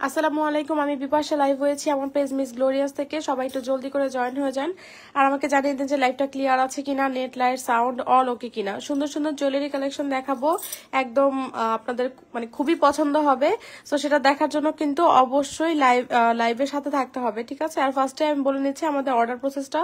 আসসালামু আলাইকুম, আমি বিপাশা লাইভ হয়েছি আমার পেজ মিস গ্লোরিয়াস থেকে। সবাই একটু জলদি করে জয়েন হয়ে যান আর আমাকে জানিয়ে দিন যে লাইভটা ক্লিয়ার আছে কিনা, নেট লাইট সাউন্ড অল ওকে কিনা। সুন্দর সুন্দর জুয়েলারি কালেকশন দেখাবো, একদম আপনাদের মানে খুবই পছন্দ হবে। সো সেটা দেখার জন্য কিন্তু অবশ্যই লাইভের সাথে থাকতে হবে, ঠিক আছে। আর ফার্স্টে আমি বলে নিচ্ছি আমাদের অর্ডার প্রসেসটা।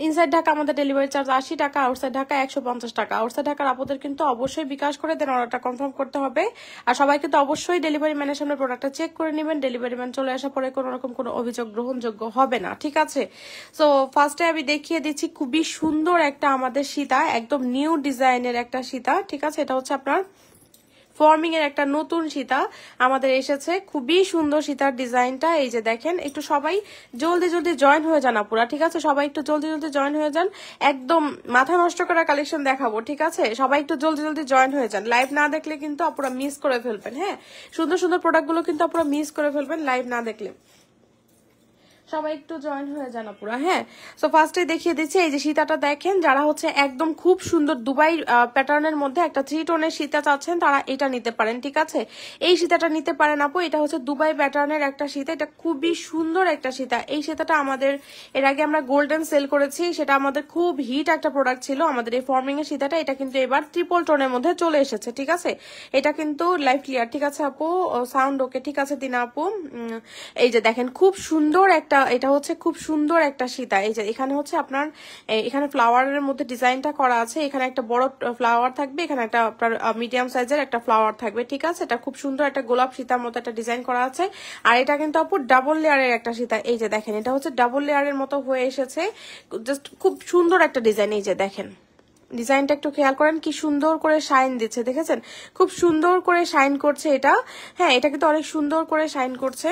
ইনসাইড ঢাকা আমাদের ডেলিভারি চার্জ 80 টাকা, আউটসাইড ঢাকা 150 টাকা। আউটসাইড ঢাকার আপনাদের কিন্তু অবশ্যই বিকাশ করে দেন অর্ডারটা কনফার্ম করতে হবে। আর সবাই কিন্তু অবশ্যই ডেলিভারি ম্যানের সামনে প্রোডাক্টটা চেক করে নেবেন। ডেলিভারি ম্যান চলে আসার পরে কোনো রকম কোনো অভিযোগ গ্রহণযোগ্য হবে না, ঠিক আছে। সো ফার্স্টে আমি দেখিয়ে দিচ্ছি খুবই সুন্দর একটা আমাদের সীতা, একদম নিউ ডিজাইনের একটা সীতা, ঠিক আছে। এটা হচ্ছে আপনার ফর্মিং এর একটা নতুন সীতা আমাদের এসেছে, খুবই সুন্দর সীতার ডিজাইনটা। এই যে দেখেন, একটু সবাই জলদি জলদি জয়েন হয়ে যান আপুরা, ঠিক আছে। সবাই একটু জলদি জলদি জয়েন হয়ে যান, একদম মাথা নষ্ট করা কালেকশন দেখাবো, ঠিক আছে। সবাই একটু জলদি জলদি জয়েন হয়ে যান, লাইভ না দেখলে কিন্তু আপুরা মিস করে ফেলবেন। হ্যাঁ, সুন্দর সুন্দর প্রোডাক্টগুলো কিন্তু আপুরা মিস করে ফেলবেন লাইভ না দেখলে। সবাই একটু জয়েন হয়ে যান আপুরা। হ্যাঁ, সো ফার্স্টে দেখিয়ে দিচ্ছি এই যে সীতাটা দেখেন, যারা হচ্ছে একদম খুব সুন্দর দুবাই প্যাটার্নের মধ্যে একটা 3 টোনের সীতা চাচ্ছেন তারা এটা নিতে পারেন, ঠিক আছে। এই সীতাটা নিতে পারেন আপু, এটা হচ্ছে দুবাই প্যাটার্নের একটা সীতা, এটা খুবই সুন্দর একটা সীতা। এই সীতাটা আমাদের এর আগে আমরা গোল্ডেন সেল করেছি, সেটা আমাদের খুব হিট একটা প্রোডাক্ট ছিল আমাদের এই ফর্মিং এর সীতাটা। এটা কিন্তু এবার ট্রিপল টোনের মধ্যে চলে এসেছে, ঠিক আছে। এটা কিন্তু লাইভ ক্লিয়ার, ঠিক আছে আপু, সাউন্ড ওকে, ঠিক আছে দিনা আপু। এই যে দেখেন খুব সুন্দর একটা, এটা হচ্ছে খুব সুন্দর একটা সীতা। এই যে এখানে হচ্ছে আপনার এখানে ফ্লাওয়ারের মধ্যে ডিজাইনটা করা আছে, এখানে একটা বড় ফ্লাওয়ার থাকবে, এখানে একটা আপনার মিডিয়াম সাইজের একটা ফ্লাওয়ার থাকবে, ঠিক আছে। এটা খুব সুন্দর একটা গোলাপ সীতার মতো একটা ডিজাইন করা আছে। আর এটা কিন্তু আপু ডাবল লেয়ারের একটা সীতা। এই যে দেখেন, এটা হচ্ছে ডাবল লেয়ারের মতো হয়ে এসেছে, জাস্ট খুব সুন্দর একটা ডিজাইন। এই যে দেখেন ডিজাইনটা একটু খেয়াল করেন, কি সুন্দর করে শাইন দিচ্ছে, দেখেছেন খুব সুন্দর করে শাইন করছে এটা। হ্যাঁ, এটা কিন্তু অনেক সুন্দর করে শাইন করছে,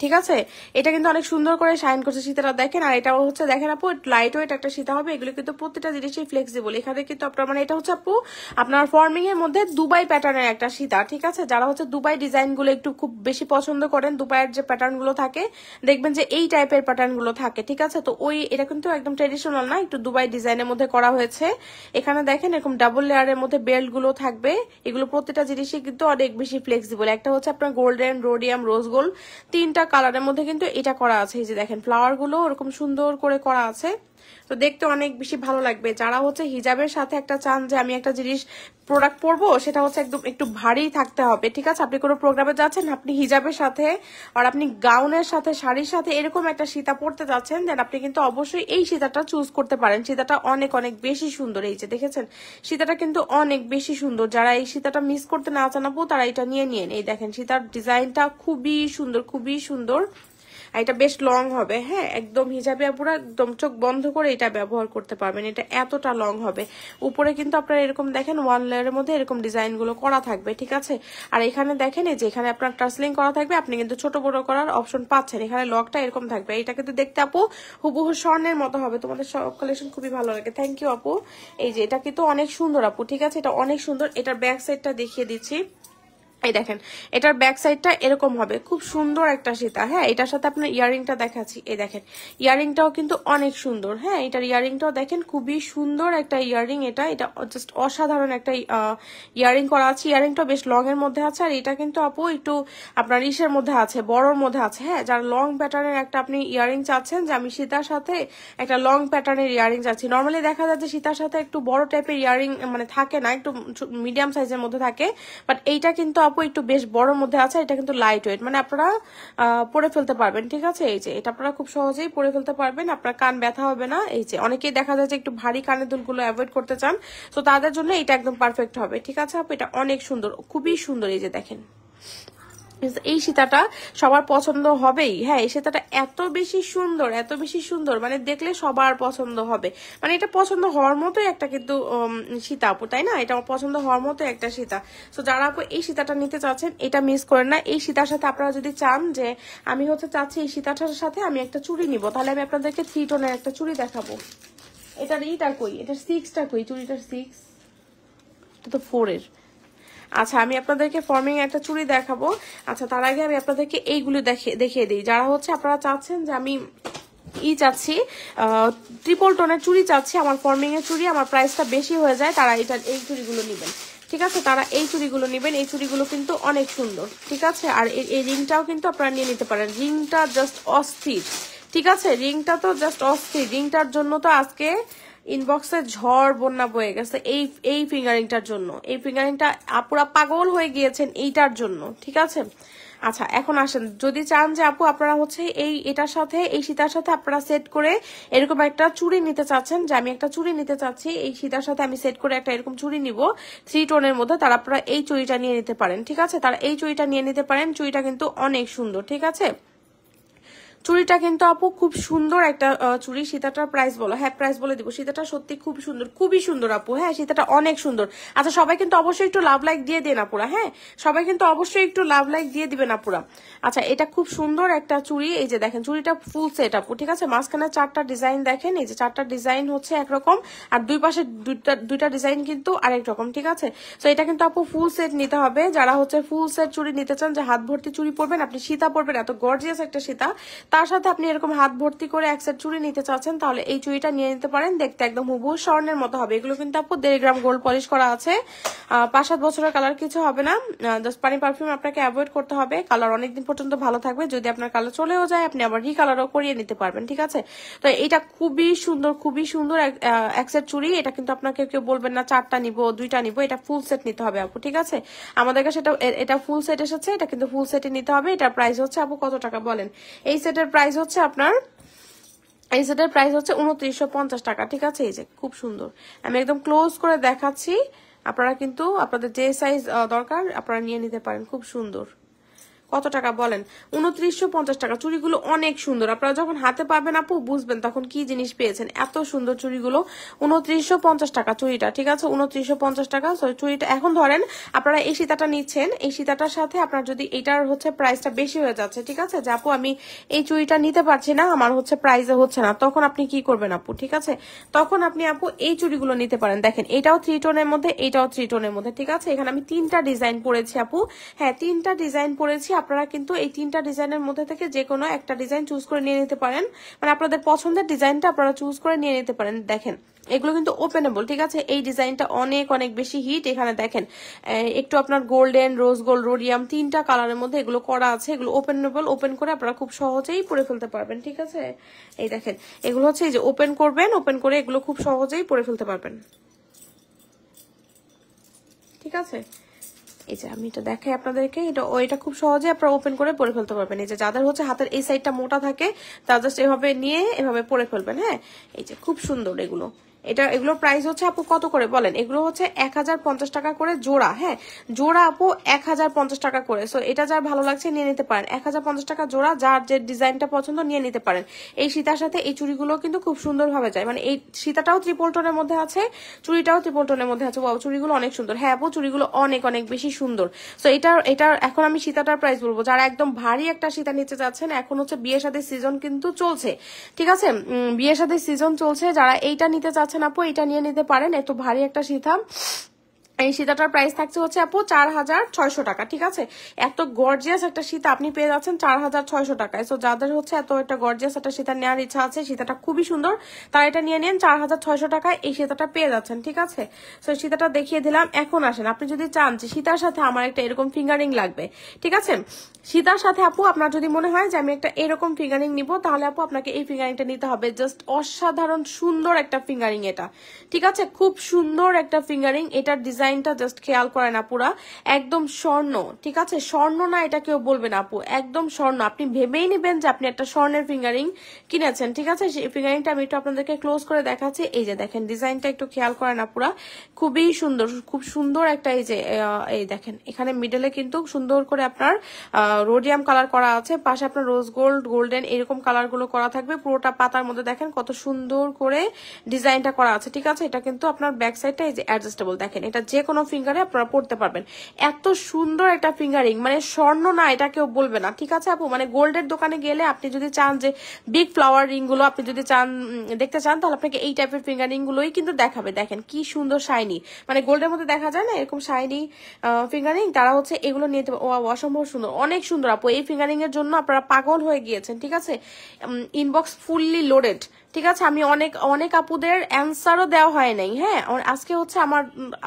ঠিক আছে। এটা কিন্তু অনেক সুন্দর করে শাইন করছে সীতাটা দেখেন। আর এটাও হচ্ছে দেখেন আপু লাইট ওয়েট একটা সীতা হবে। এগুলো কিন্তু প্রত্যেকটা জিনিসই ফ্লেক্সিবল। এখানে কিন্তু আপনার মানে এটা হচ্ছে আপু আপনার ফর্মিং এর মধ্যে দুবাই প্যাটার্নের একটা সীতা, ঠিক আছে। যারা হচ্ছে দুবাই ডিজাইন গুলো একটু খুব বেশি পছন্দ করেন, দুবাইয়ের যে প্যাটার্ন গুলো থাকে দেখবেন যে এই টাইপের প্যাটার্ন গুলো থাকে, ঠিক আছে। তো ওই এটা কিন্তু একদম ট্রেডিশনাল না, একটু দুবাই ডিজাইনের মধ্যে করা হয়েছে। এখানে দেখেন এরকম ডাবল লেয়ারের মধ্যে বেল্ট গুলো থাকবে। এগুলো প্রত্যেকটা জিনিসই কিন্তু অনেক বেশি ফ্লেক্সিবল। একটা হচ্ছে আপনার গোল্ডেন, রোডিয়াম, রোজ গোল্ড, তিনটা কালারের মধ্যে কিন্তু এটা করা আছে। এই যে দেখেন ফ্লাওয়ার গুলো ওরকম সুন্দর করে করা আছে, তো দেখতে অনেক বেশি ভালো লাগবে। যারা হচ্ছে হিজাবের সাথে একটা চান যে আমি একটা জিনিস প্রোডাক্ট পরবো, সেটা হচ্ছে একদম একটু ভারী থাকতে হবে, ঠিক আছে। আপনি কোনো প্রোগ্রামে যাচ্ছেন, আপনি হিজাবের সাথে আর আপনি গাউনের সাথে শাড়ির সাথে এরকম একটা সীতা পরতে যাচ্ছেন, দেন আপনি কিন্তু অবশ্যই এই সীতাটা চুজ করতে পারেন। সীতাটা অনেক অনেক বেশি সুন্দর। এই যে দেখেছেন সীতাটা কিন্তু অনেক বেশি সুন্দর। যারা এই সীতাটা মিস করতে না চান আপু, তারা এটা নিয়ে নিন। এই দেখেন সীতার ডিজাইনটা খুবই সুন্দর, খুবই সুন্দর। এটা বেশ লং হবে। হ্যাঁ, একদম হিজাবে পুরো একদম চোখ বন্ধ করে এটা ব্যবহার করতে পারবেন, এটা এতটা লং হবে। উপরে কিন্তু আপনারা এরকম দেখেন ওয়ান লেয়ারের মধ্যে এরকম ডিজাইন গুলো করা থাকবে, ঠিক আছে। আর এখানে দেখেন এই যে এখানে আপনার টাসলিং করা থাকবে, আপনি কিন্তু ছোট বড় করার অপশন পাচ্ছেন। এখানে লকটা এরকম থাকবে। এটা কিন্তু দেখতে আপু হুবহু স্বর্ণের মতো হবে। তোমাদের সব কালেকশন খুবই ভালো লাগে, থ্যাংক ইউ আপু। এই যে এটা কিন্তু অনেক সুন্দর আপু, ঠিক আছে, এটা অনেক সুন্দর। এটার ব্যাক সাইডটা দেখিয়ে দিচ্ছি। এই দেখেন এটার ব্যাক সাইডটা এরকম হবে, খুব সুন্দর একটা সীতা। হ্যাঁ, এটার সাথে আপনার ইয়ারিংটা দেখাচ্ছি। এই দেখেন ইয়ারিংটাও কিন্তু অনেক সুন্দর। হ্যাঁ, এটার ইয়ারিংটাও দেখেন খুবই সুন্দর একটা ইয়ারিং। এটা জাস্ট অসাধারণ একটা ইয়ারিং করা আছে। ইয়ারিংটা বেশ লং এর মধ্যে আছে। আর এটা কিন্তু আপু একটু আপনার ইসের মধ্যে আছে, বড়র মধ্যে আছে। হ্যাঁ, যারা লং প্যাটার্নের একটা আপনি ইয়ারিং চাচ্ছেন যে আমি সীতার সাথে একটা লং প্যাটার্নের ইয়ারিং চাচ্ছি, নর্মালি দেখা যায় যে সীতার সাথে একটু বড় টাইপের ইয়ারিং মানে থাকে না, একটু মিডিয়াম সাইজের মধ্যে থাকে, বাট এইটা কিন্তু আপু একটু বেশ বড় মধ্যে আছে। এটা কিন্তু লাইট ওয়েট, মানে আপনারা পরে ফেলতে পারবেন, ঠিক আছে। এই যে এটা আপনারা খুব সহজেই পরে ফেলতে পারবেন, আপনার কান ব্যথা হবে না। এই যে অনেকেই দেখা যায় যে একটু ভারী কানের দুলগুলো অ্যাভয়েড করতে চান, তো তাদের জন্য এটা একদম পারফেক্ট হবে, ঠিক আছে আপু। এটা অনেক সুন্দর, খুবই সুন্দর। এই যে দেখেন এই সীতাটা সবার পছন্দ হবেই। হ্যাঁ, এই সীতাটা এত বেশি সুন্দর, এত বেশি সুন্দর, মানে দেখলে সবার পছন্দ হবে। মানে এটা পছন্দ হওয়ার মতোই একটা কিন্তু সীতা আপু, তাই না? এটা পছন্দ হওয়ার মতো একটা সীতা। তো যারা আপু এই সীতাটা নিতে চাচ্ছেন, এটা মিস করেন না। এই সীতার সাথে আপনারা যদি চান যে আমি হচ্ছে চাচ্ছি এই সীতাটার সাথে আমি একটা চুড়ি নিব, তাহলে আমি আপনাদেরকে 3 টোনের একটা চুড়ি দেখাবো। এটার এইটা কই, এটার 6টা কই, চুড়িটার 6, এটা তো 4 এর। আচ্ছা, আমি আপনাদেরকে ফর্মিং একটা চুড়ি দেখাবো। আচ্ছা, তার আগে আমি আপনাদেরকে এইগুলো দেখিয়ে দিই। যারা হচ্ছে আপনারা চাচ্ছেন যে আমি চাচ্ছি ট্রিপল টোনের চুড়ি চাচ্ছি, আমার ফর্মিং এর চুড়ি আমার প্রাইসটা বেশি হয়ে যায়, তারা এই চুড়িগুলো নেবেন। ঠিক আছে, তারা এই চুড়িগুলো নেবেন। এই চুড়িগুলো কিন্তু অনেক সুন্দর, ঠিক আছে। আর এই রিংটাও কিন্তু আপনারা নিয়ে নিতে পারেন। রিংটা জাস্ট অস্থির, ঠিক আছে, রিংটা তো জাস্ট অস্থির। রিংটার জন্য তো আজকে ইনবক্সে ঝড় বন্যা বয়ে গেছে এই ফিঙ্গারিংটার জন্য। এই ফিঙ্গারিংটা আপুরা পাগল হয়ে গিয়েছেন এইটার জন্য, ঠিক আছে। আচ্ছা, এখন আসেন, যদি চান যে আপু আপনারা হচ্ছে এটার সাথে এই সীতার সাথে আপনারা সেট করে এরকম একটা চুড়ি নিতে চাচ্ছেন, যে আমি একটা চুড়ি নিতে চাচ্ছি, এই সীতার সাথে আমি সেট করে একটা এরকম চুড়ি নিব 3 টোনের মধ্যে, তারা আপনারা এই চুড়িটা নিয়ে নিতে পারেন, ঠিক আছে। তারা এই চুড়িটা নিয়ে নিতে পারেন। চুড়িটা কিন্তু অনেক সুন্দর, ঠিক আছে। চুড়িটা কিন্তু আপু খুব সুন্দর একটা চুড়ি। সীতাটার প্রাইস বলো? হ্যাঁ, প্রাইস বলে দিব। সীতাটা সত্যি খুব সুন্দর, খুবই সুন্দর আপু। হ্যাঁ, সীতাটা অনেক সুন্দর। আচ্ছা, সবাই কিন্তু অবশ্যই একটু লাভ লাইক দিয়ে দেন আপুরা। হ্যাঁ, সবাই কিন্তু অবশ্যই একটু লাভ লাইক দিয়ে দিবেন আপুরা। আচ্ছা, এটা খুব সুন্দর একটা চুড়ি। এই যে দেখেন, চুড়িটা ফুল সেট আপু, ঠিক আছে। মাঝখানে 4টা ডিজাইন দেখেন, এই যে 4টা ডিজাইন হচ্ছে একরকম, আর দুই পাশে দুইটা ডিজাইন কিন্তু আরেক রকম, ঠিক আছে। তো এটা কিন্তু আপু ফুল সেট নিতে হবে। যারা হচ্ছে ফুল সেট চুড়ি নিতে চান, যে হাত ভর্তি চুড়ি পরবেন আপনি, সীতা পরবেন, এত গর্জিয়াস একটা সীতা, তার সাথে আপনি এরকম হাত ভর্তি করে এক সেট চুড়ি নিতে চাচ্ছেন, তাহলে এই চুড়িটা নিয়ে নিতে পারেন। দেখতে একদম হুবহু স্বর্ণের মতো হবে। এগুলো কিন্তু আপু 1.5 গ্রাম গোল্ড পলিশ করা আছে। 5-7 বছরের কালার কিছু হবে না। জাস্ট পানি পারফিউম আপনাকে অ্যাভয়েড করতে হবে। কালার অনেকদিন পর্যন্ত ভালো থাকবে। যদি আপনার কালার চলেও যায়, আপনি আবার রিকালারও করিয়ে নিতে পারবেন, ঠিক আছে। তো এটা খুবই সুন্দর, খুবই সুন্দর এক সেট চুড়ি। এটা কিন্তু আপনাকে কেউ বলবেন না 4টা নিবো 2টা নিবো, এটা ফুল সেট নিতে হবে আপু, ঠিক আছে। আমাদের কাছে এটা ফুল সেট এসেছে, এটা কিন্তু ফুল সেটে নিতে হবে। এটার প্রাইস হচ্ছে আপু কত টাকা বলেন? এই সেটের প্রাইস হচ্ছে আপনার, এই সেটের প্রাইস হচ্ছে 2950 টাকা, ঠিক আছে। এই যে খুব সুন্দর, আমি একদম ক্লোজ করে দেখাচ্ছি। আপনারা কিন্তু আপনাদের যে সাইজ দরকার আপনারা নিয়ে নিতে পারেন। খুব সুন্দর। কত টাকা বলেন? 2950 টাকা। চুড়িগুলো অনেক সুন্দর। আপনারা যখন হাতে পাবেন আপু বুঝবেন তখন কি জিনিস পেয়েছেন। এত সুন্দর চুড়িগুলো। 2950 টাকা চুড়িটা, ঠিক আছে। 2950 টাকা। চুড়িটা এখন ধরেন আপনারা এই সীতাটা নিচ্ছেন, এই সীতাটার সাথে আপনার যদি এটার হচ্ছে প্রাইসটা বেশি হয়ে যাচ্ছে, ঠিক আছে, যে আপু আমি এই চুড়িটা নিতে পারছি না, আমার হচ্ছে প্রাইসে হচ্ছে না, তখন আপনি কি করবেন আপু, ঠিক আছে। তখন আপনি আপু এই চুড়িগুলো নিতে পারেন। দেখেন, এটাও 3 টোনের মধ্যে, এটাও 3 টোনের মধ্যে, ঠিক আছে। এখানে আমি 3টা ডিজাইন পরেছি আপু। হ্যাঁ, 3টা ডিজাইন পরেছি। আপনারা কিন্তু এই 3টা ডিজাইনের মধ্যে থেকে যে কোনো একটা ডিজাইন চুজ করে নিয়ে নিতে পারেন। মানে আপনাদের পছন্দের ডিজাইনটা আপনারা চুজ করে নিয়ে নিতে পারেন। দেখেন, এগুলো কিন্তু ওপেনেবল, ঠিক আছে। এই ডিজাইনটা অনেক অনেক বেশি হিট। এখানে দেখেন একটু আপনার গোল্ডেন, রোজ গোল্ড, রোডিয়াম 3টা কালারের মধ্যে এগুলো করা আছে। এগুলো ওপেনেবল, ওপেন করে আপনারা খুব সহজেই পরে ফেলতে পারবেন, ঠিক আছে। এই দেখেন, এগুলো হচ্ছে এই যে ওপেন করবেন, ওপেন করে এগুলো খুব সহজেই পরে ফেলতে পারবেন, ঠিক আছে। এই যে আমি এটা দেখাই আপনাদেরকে, এটা খুব সহজে আপনারা ওপেন করে পরে ফেলতে পারবেন। এই যে যাদের হচ্ছে হাতের এই সাইডটা মোটা থাকে, তারা জাস্ট এভাবে নিয়ে এভাবে পরে ফেলবেন। হ্যাঁ, এই যে খুব সুন্দর এগুলো। এগুলোর প্রাইস হচ্ছে আপু কত করে বলেন? এগুলো হচ্ছে 1050 টাকা করে জোড়া। হ্যাঁ, জোড়া আপু 1050 টাকা করে। সো এটা যার ভালো লাগছে নিয়ে নিতে পারেন। 1050 টাকা জোড়া, যার যে ডিজাইনটা পছন্দ নিয়ে নিতে পারেন। এই সীতার সাথে এই চুড়িগুলো কিন্তু খুব সুন্দর ভাবে যায়। মানে এই সীতাটাও 3 টোনের মধ্যে আছে, চুড়িটাও 3 টোনের মধ্যে আছে। চুড়িগুলো অনেক সুন্দর। হ্যাঁ আপু, চুড়িগুলো অনেক অনেক বেশি সুন্দর। সো এটার এখন আমি সীতাটার প্রাইস বলবো। যারা একদম ভারী একটা সীতা নিতে যাচ্ছেন, এখন হচ্ছে বিয়ে শাদীর সিজন কিন্তু চলছে, ঠিক আছে। বিয়ে শাদীর সিজন চলছে, যারা এইটা নিতে চাচ্ছেন আপু এটা নিয়ে নিতে পারেন। এত ভারী একটা সীতা। এই সীতাটার প্রাইস থাকছে হচ্ছে আপু 4600 টাকা, ঠিক আছে। এত গর্জিয়াস একটা সীতা আপনি পেয়ে যাচ্ছেন 4600 টাকায়। সো যাদের হচ্ছে এত একটা গর্জিয়াস একটা সীতা নেওয়ার ইচ্ছা আছে, সীতাটা খুবই সুন্দর, তারা এটা নিয়ে নেন। 4600 টাকায় এই সীতাটা পেয়ে যাচ্ছেন, ঠিক আছে। সো সীতাটা দেখিয়ে দিলাম। এখন আসেন, আপনি যদি চান যে সীতার সাথে আমার একটা এরকম ফিঙ্গারিং লাগবে, ঠিক আছে। সীতার সাথে আপু আপনার যদি মনে হয় যে আমি একটা এরকম ফিঙ্গারিং নিব, তাহলে আপু আপনাকে এই ফিঙ্গারিংটা নিতে হবে। জাস্ট অসাধারণ সুন্দর একটা ফিঙ্গারিং এটা, ঠিক আছে। খুব সুন্দর একটা ফিঙ্গারিং। এটার ডিজাইনটা জাস্ট খেয়াল করেন আপুরা, একদম স্বর্ণ, ঠিক আছে। স্বর্ণ না এটা কেউ বলবেন আপু, একদম স্বর্ণ। আপনি ভেবেই নেবেন যে আপনি একটা স্বর্ণের ফিঙ্গারিং কিনেছেন, ঠিক আছে। সেই ফিঙ্গারিংটা আমি একটু আপনাদেরকে ক্লোজ করে দেখাচ্ছি। এই যে দেখেন, ডিজাইনটা একটু খেয়াল করেন আপুরা, খুবই সুন্দর, খুব সুন্দর একটা। এই যে এই দেখেন, এখানে মিডলে কিন্তু সুন্দর করে আপনার রোডিয়াম কালার করা আছে, পাশে আপনার রোজ গোল্ড, গোল্ডেন এরকম কালার গুলো করা থাকবে। পুরোটা পাতার মধ্যে দেখেন কত সুন্দর করে ডিজাইনটা করা আছে, ঠিক আছে। এটা কিন্তু আপনার ব্যাক সাইডটা এই যে অ্যাডজাস্টেবল। দেখেন, এটা যে কোনো ফিঙ্গারে আপনারা পড়তে পারবেন। এত সুন্দর একটা ফিঙ্গারিং, মানে স্বর্ণ না এটা কেউ বলবে না, ঠিক আছে আপু। মানে গোল্ডের দোকানে গেলে আপনি যদি চান যে বিগ ফ্লাওয়ার রিং গুলো আপনি যদি চান দেখতে চান, তাহলে আপনাকে এই টাইপের ফিঙ্গারিং গুলোই কিন্তু দেখাবে। দেখেন কি সুন্দর শাইনি, মানে গোল্ডের মধ্যে দেখা যায় না এরকম শাইনি ফিঙ্গারিং, তারা হচ্ছে এগুলো নিতে। অসম্ভব সুন্দর, অনেক সুন্দর আপু। এই ফিঙ্গারিং এর জন্য আপনারা পাগল হয়ে গিয়েছেন, ঠিক আছে। ইনবক্স ফুললি লোডেড, ঠিক আছে। আমি অনেক অনেক আপুদের অ্যান্সারও দেওয়া হয় নাই। হ্যাঁ, আজকে হচ্ছে আমার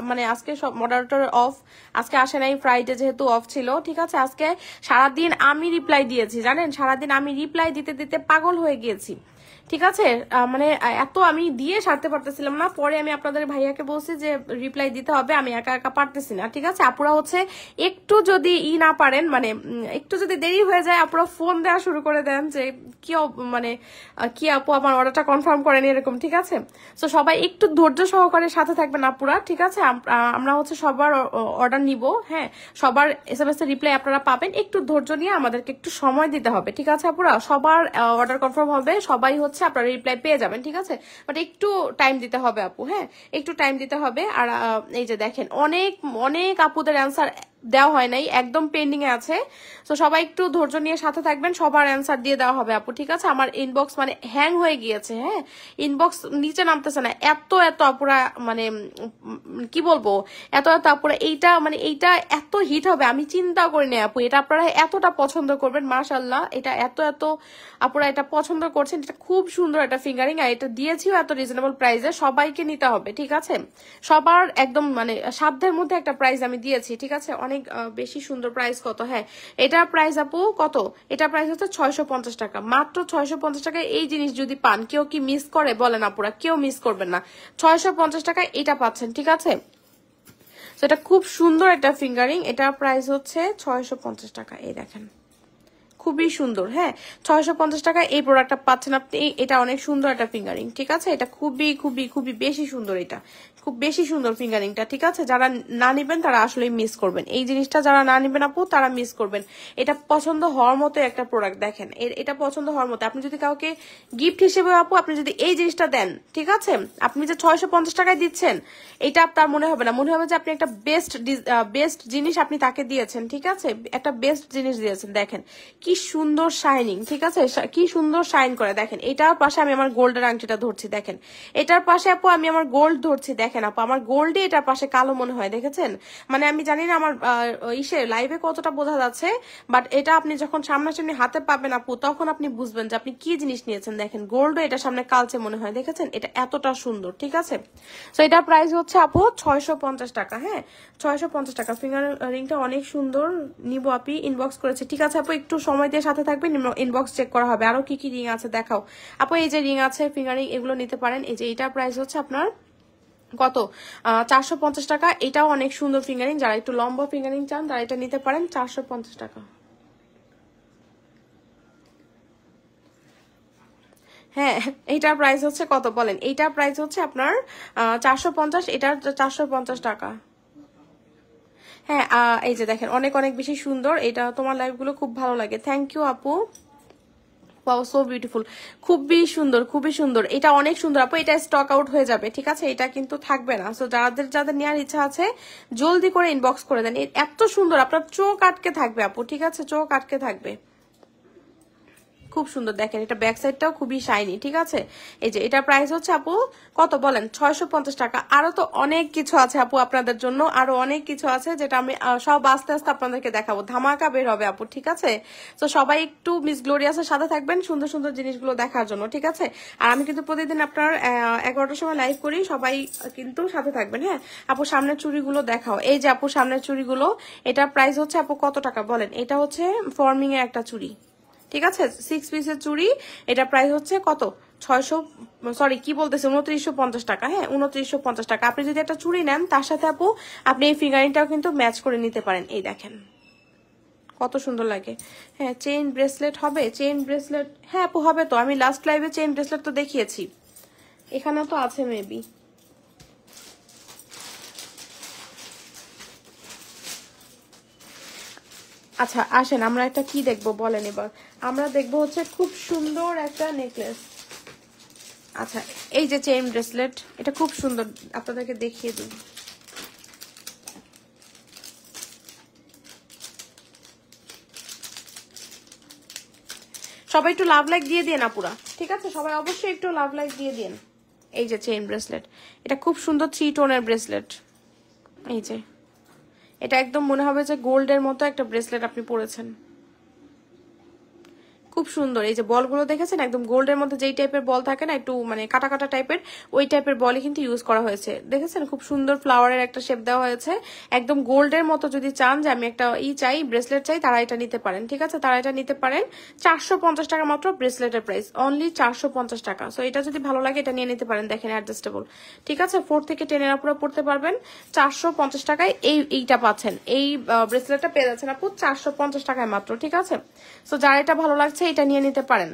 মানে আজকে সব মডারেটর অফ, আজকে আসে নাই, ফ্রাইডে যেহেতু অফ ছিল। ঠিক আছে, আজকে সারাদিন আমি রিপ্লাই দিয়েছি, জানেন, সারাদিন আমি রিপ্লাই দিতে দিতে পাগল হয়ে গিয়েছি। ঠিক আছে, মানে এত আমি দিয়ে সারতে পারতেছিলাম না। পরে আমি আপনাদের ভাইয়াকে বলছি যে রিপ্লাই দিতে হবে, আমি একা একা পারতেছি না। ঠিক আছে, আপুরা হচ্ছে একটু যদি না পারেন, মানে একটু যদি দেরি হয়ে যায়, আপুরা ফোন দেওয়া শুরু করে দেন যে কি মানে কি আপু আমার অর্ডারটা কনফার্ম করেনি এরকম। ঠিক আছে, তো সবাই একটু ধৈর্য সহকারে সাথে থাকবেন আপুরা। ঠিক আছে, আমরা হচ্ছে সবার অর্ডার নিব। হ্যাঁ, সবার SMS এর রিপ্লাই আপনারা পাবেন, একটু ধৈর্য নিয়ে আমাদেরকে একটু সময় দিতে হবে। ঠিক আছে আপুরা, সবার অর্ডার কনফার্ম হবে, সবাই হচ্ছে আপনারা রিপ্লাই পেয়ে যাবেন। ঠিক আছে, বাট একটু টাইম দিতে হবে আপু। হ্যাঁ, একটু টাইম দিতে হবে। আর এই যে দেখেন, অনেক অনেক আপুদের অ্যান্সার দেওয়া হয় নাই, একদম পেন্ডিং এ আছে। তো সবাই একটু ধৈর্য নিয়ে সাথে থাকবেন, সবার অ্যান্সার দিয়ে দেওয়া হবে আপু। ঠিক আছে, আমার ইনবক্স মানে হ্যাং হয়ে গিয়েছে। হ্যাঁ, ইনবক্স নিচে নামতেছে না, এত এত আপুরা, মানে কি বলবো, এত এত আপুরা। এইটা মানে এইটা এত হিট হবে আমি চিন্তাও করিনি আপু, এটা আপনারা এতটা পছন্দ করবেন, মাশাআল্লাহ। এটা এত এত আপুরা এটা পছন্দ করছেন, এটা খুব সুন্দর একটা ফিঙ্গারিং, আর এটা দিয়েছিও এত রিজনেবল প্রাইসে, সবাইকে নিতে হবে। ঠিক আছে, সবার একদম মানে সাধ্যের মধ্যে একটা প্রাইস আমি দিয়েছি। ঠিক আছে, অনেক বেশি সুন্দর। প্রাইস কত? হ্যাঁ, এটার প্রাইস আপু কত? এটার প্রাইস হচ্ছে 650 টাকা, মাত্র 650 টাকায় এই জিনিস যদি পান, কেউ কি মিস করে বলেন আপুরা? কেউ মিস করবেন না, 650 টাকায় এটা পাচ্ছেন। ঠিক আছে, তো এটা খুব সুন্দর একটা ফিঙ্গারিং, এটার প্রাইস হচ্ছে 650 টাকা। এই দেখেন, খুবই সুন্দর। হ্যাঁ, 650 টাকা এই প্রোডাক্টটা পাচ্ছেন আপনি। এটা অনেক সুন্দর একটা ফিঙ্গারিং। ঠিক আছে, এটা খুবই খুবই খুবই বেশি সুন্দর, এটা খুব বেশি সুন্দর ফিঙ্গারিংটা। ঠিক আছে, যারা না নিবেন তারা আসলে মিস করবেন এই জিনিসটা, যারা না নিবেন আপু তারা মিস করবেন। এটা পছন্দ হওয়ার মতো একটা প্রোডাক্ট। দেখেন, এটা পছন্দ হওয়ার মতো। আপনি যদি কাউকে গিফট হিসেবে আপু আপনি যদি এই জিনিসটা দেন, ঠিক আছে, আপনি যে 650 টাকায় দিচ্ছেন, এটা তার মনে হবে না, মনে হবে যে আপনি একটা বেস্ট জিনিস আপনি তাকে দিয়েছেন। ঠিক আছে, একটা বেস্ট জিনিস দিয়েছেন। দেখেন কি সুন্দর শাইনিং। ঠিক আছে, কি সুন্দর শাইন করে। দেখেন, এটার পাশে আমি আমার গোল্ডের আংটিটা ধরছি, দেখেন এটার পাশে আপু আমি আমার গোল্ড ধরছি। দেখেন আপু, আমার গোল্ডে এটার পাশে কালো মনে হয়, দেখেছেন? মানে আমি জানি না আমার লাইভে কতটা বোঝা যাচ্ছে, বাট এটা আপনি যখন সামনাসামনি হাতে পাবেন আপু, তখন আপনি বুঝবেন যে আপনি কি জিনিস নিয়েছেন। দেখেন, গোল্ডও এটা সামনে কালচে মনে হয়, দেখেছেন? এটা এতটা সুন্দর। ঠিক আছে, তো এটার প্রাইস হচ্ছে আপু 650 টাকা। হ্যাঁ, 650 টাকা। ফিঙ্গার রিংটা অনেক সুন্দর, নিবো। আপনি ইনবক্স করেছে। ঠিক আছে আপু, একটু সময় দিয়ে সাথে থাকবেন, ইনবক্স চেক করা হবে। আরো কি কি রিং আছে দেখাও আপু। এই যে রিং আছে, ফিঙ্গার রিং, এগুলো নিতে পারেন। এই যে এটার প্রাইস হচ্ছে আপনার কত? 450 টাকা। এটাও অনেক সুন্দর ফিঙ্গারিং, যারা একটু লম্বা ফিঙ্গারিং চান তারা এটা নিতে পারেন, 450 টাকা। হ্যাঁ, এইটার প্রাইস হচ্ছে কত বলেন? এইটার প্রাইস হচ্ছে আপনার 450, এটার 450 টাকা। হ্যাঁ, এই যে দেখেন, অনেক অনেক বেশি সুন্দর। এটা তোমার লাইভগুলো খুব ভালো লাগে, থ্যাংক ইউ আপু। ওয়াও, সো বিউটিফুল, খুবই সুন্দর, খুবই সুন্দর। এটা অনেক সুন্দর আপু, এটা স্টক আউট হয়ে যাবে। ঠিক আছে, এটা কিন্তু থাকবে না। সো যাদের যাদের নেওয়ার ইচ্ছা আছে জলদি করে ইনবক্স করে দেন। এত সুন্দর, আপনার চোখ আটকে থাকবে আপু। ঠিক আছে, চোখ আটকে থাকবে, খুব সুন্দর। দেখেন, এটা ব্যাক সাইডটাও খুবই শাইনি। ঠিক আছে, এই যে এটার প্রাইস হচ্ছে আপু কত বলেন? 650 টাকা। আরো তো অনেক কিছু আছে আপু আপনাদের জন্য, আরো অনেক কিছু আছে যেটা আমি সব আস্তে আস্তে আপনাদেরকে দেখাবো, ধামাকা বের হবে আপু। ঠিক আছে, তো সবাই একটু মিস গ্লোরিয়াসের সাথে থাকবেন সুন্দর সুন্দর জিনিসগুলো দেখার জন্য। ঠিক আছে, আর আমি কিন্তু প্রতিদিন আপনার 11টার সময় লাইভ করি, সবাই কিন্তু সাথে থাকবেন। হ্যাঁ আপু, সামনের চুড়িগুলো দেখাও। এই যে আপু, সামনের চুড়িগুলো, এটার প্রাইস হচ্ছে আপু কত টাকা বলেন? এটা হচ্ছে ফর্মিং এর একটা চুড়ি। ঠিক আছে, 6 পিসের চুড়ি, এটা প্রাইস হচ্ছে কত? 600, সরি কি বলতেছে, 2950 টাকা। হ্যাঁ, 2950 টাকা। আপনি যদি একটা চুড়ি নেন, তার সাথে আপু আপনি এই ফিগারিংটাও কিন্তু ম্যাচ করে নিতে পারেন। এই দেখেন কত সুন্দর লাগে। হ্যাঁ, চেইন ব্রেসলেট হবে, চেইন ব্রেসলেট, হ্যাঁ আপু হবে তো। আমি লাস্ট লাইভে চেইন ব্রেসলেট তো দেখিয়েছি, এখানেও তো আছে মেবি। আচ্ছা আসেন, আমরা একটা কি দেখবো বলেন এবার? আমরা দেখবো হচ্ছে খুব সুন্দর একটা নেকলেস। আচ্ছা, এই যে চেইন ব্রেসলেট, এটা খুব সুন্দর, আপনাদেরকে দেখিয়ে দিই। সবাই একটু লাভ লাইক দিয়ে দিন আপুরা। ঠিক আছে, সবাই অবশ্যই একটু লাভ লাইক দিয়ে দিন। এই যে চেইন ব্রেসলেট, এটা খুব সুন্দর 3 টোনের ব্রেসলেট। এই যে এটা একদম মনে হবে যে গোল্ডের মতো একটা ব্রেসলেট আপনি পরেছেন, খুব সুন্দর। এই যে বলগুলো দেখেছেন একদম গোল্ডের মধ্যে যেই টাইপের বল থাকে না, একটু মানে কাটা কাটা টাইপের, ওই টাইপের বলই কিন্তু ইউজ করা হয়েছে। দেখেছেন খুব সুন্দর ফ্লাওয়ারের একটা শেপ দেওয়া হয়েছে। একদম গোল্ডের মতো যদি চান যে আমি একটা চাই, ব্রেসলেট চাই, তারা এটা নিতে পারেন। ঠিক আছে, তারা এটা নিতে পারেন। 450 টাকা মাত্র ব্রেসলেটের প্রাইস, অনলি 450 টাকা। সো এটা যদি ভালো লাগে এটা নিয়ে নিতে পারেন। দেখেন অ্যাডজাস্টেবল, ঠিক আছে, 4 থেকে 10 এর উপরে পড়তে পারবেন। 450 টাকায় এইটা পাচ্ছেন, এই ব্রেসলেটটা পেয়ে যাচ্ছেন আপু 450 টাকায় মাত্র। ঠিক আছে, সো যার এটা ভালো লাগছে এটা নিয়ে নিতে পারেন।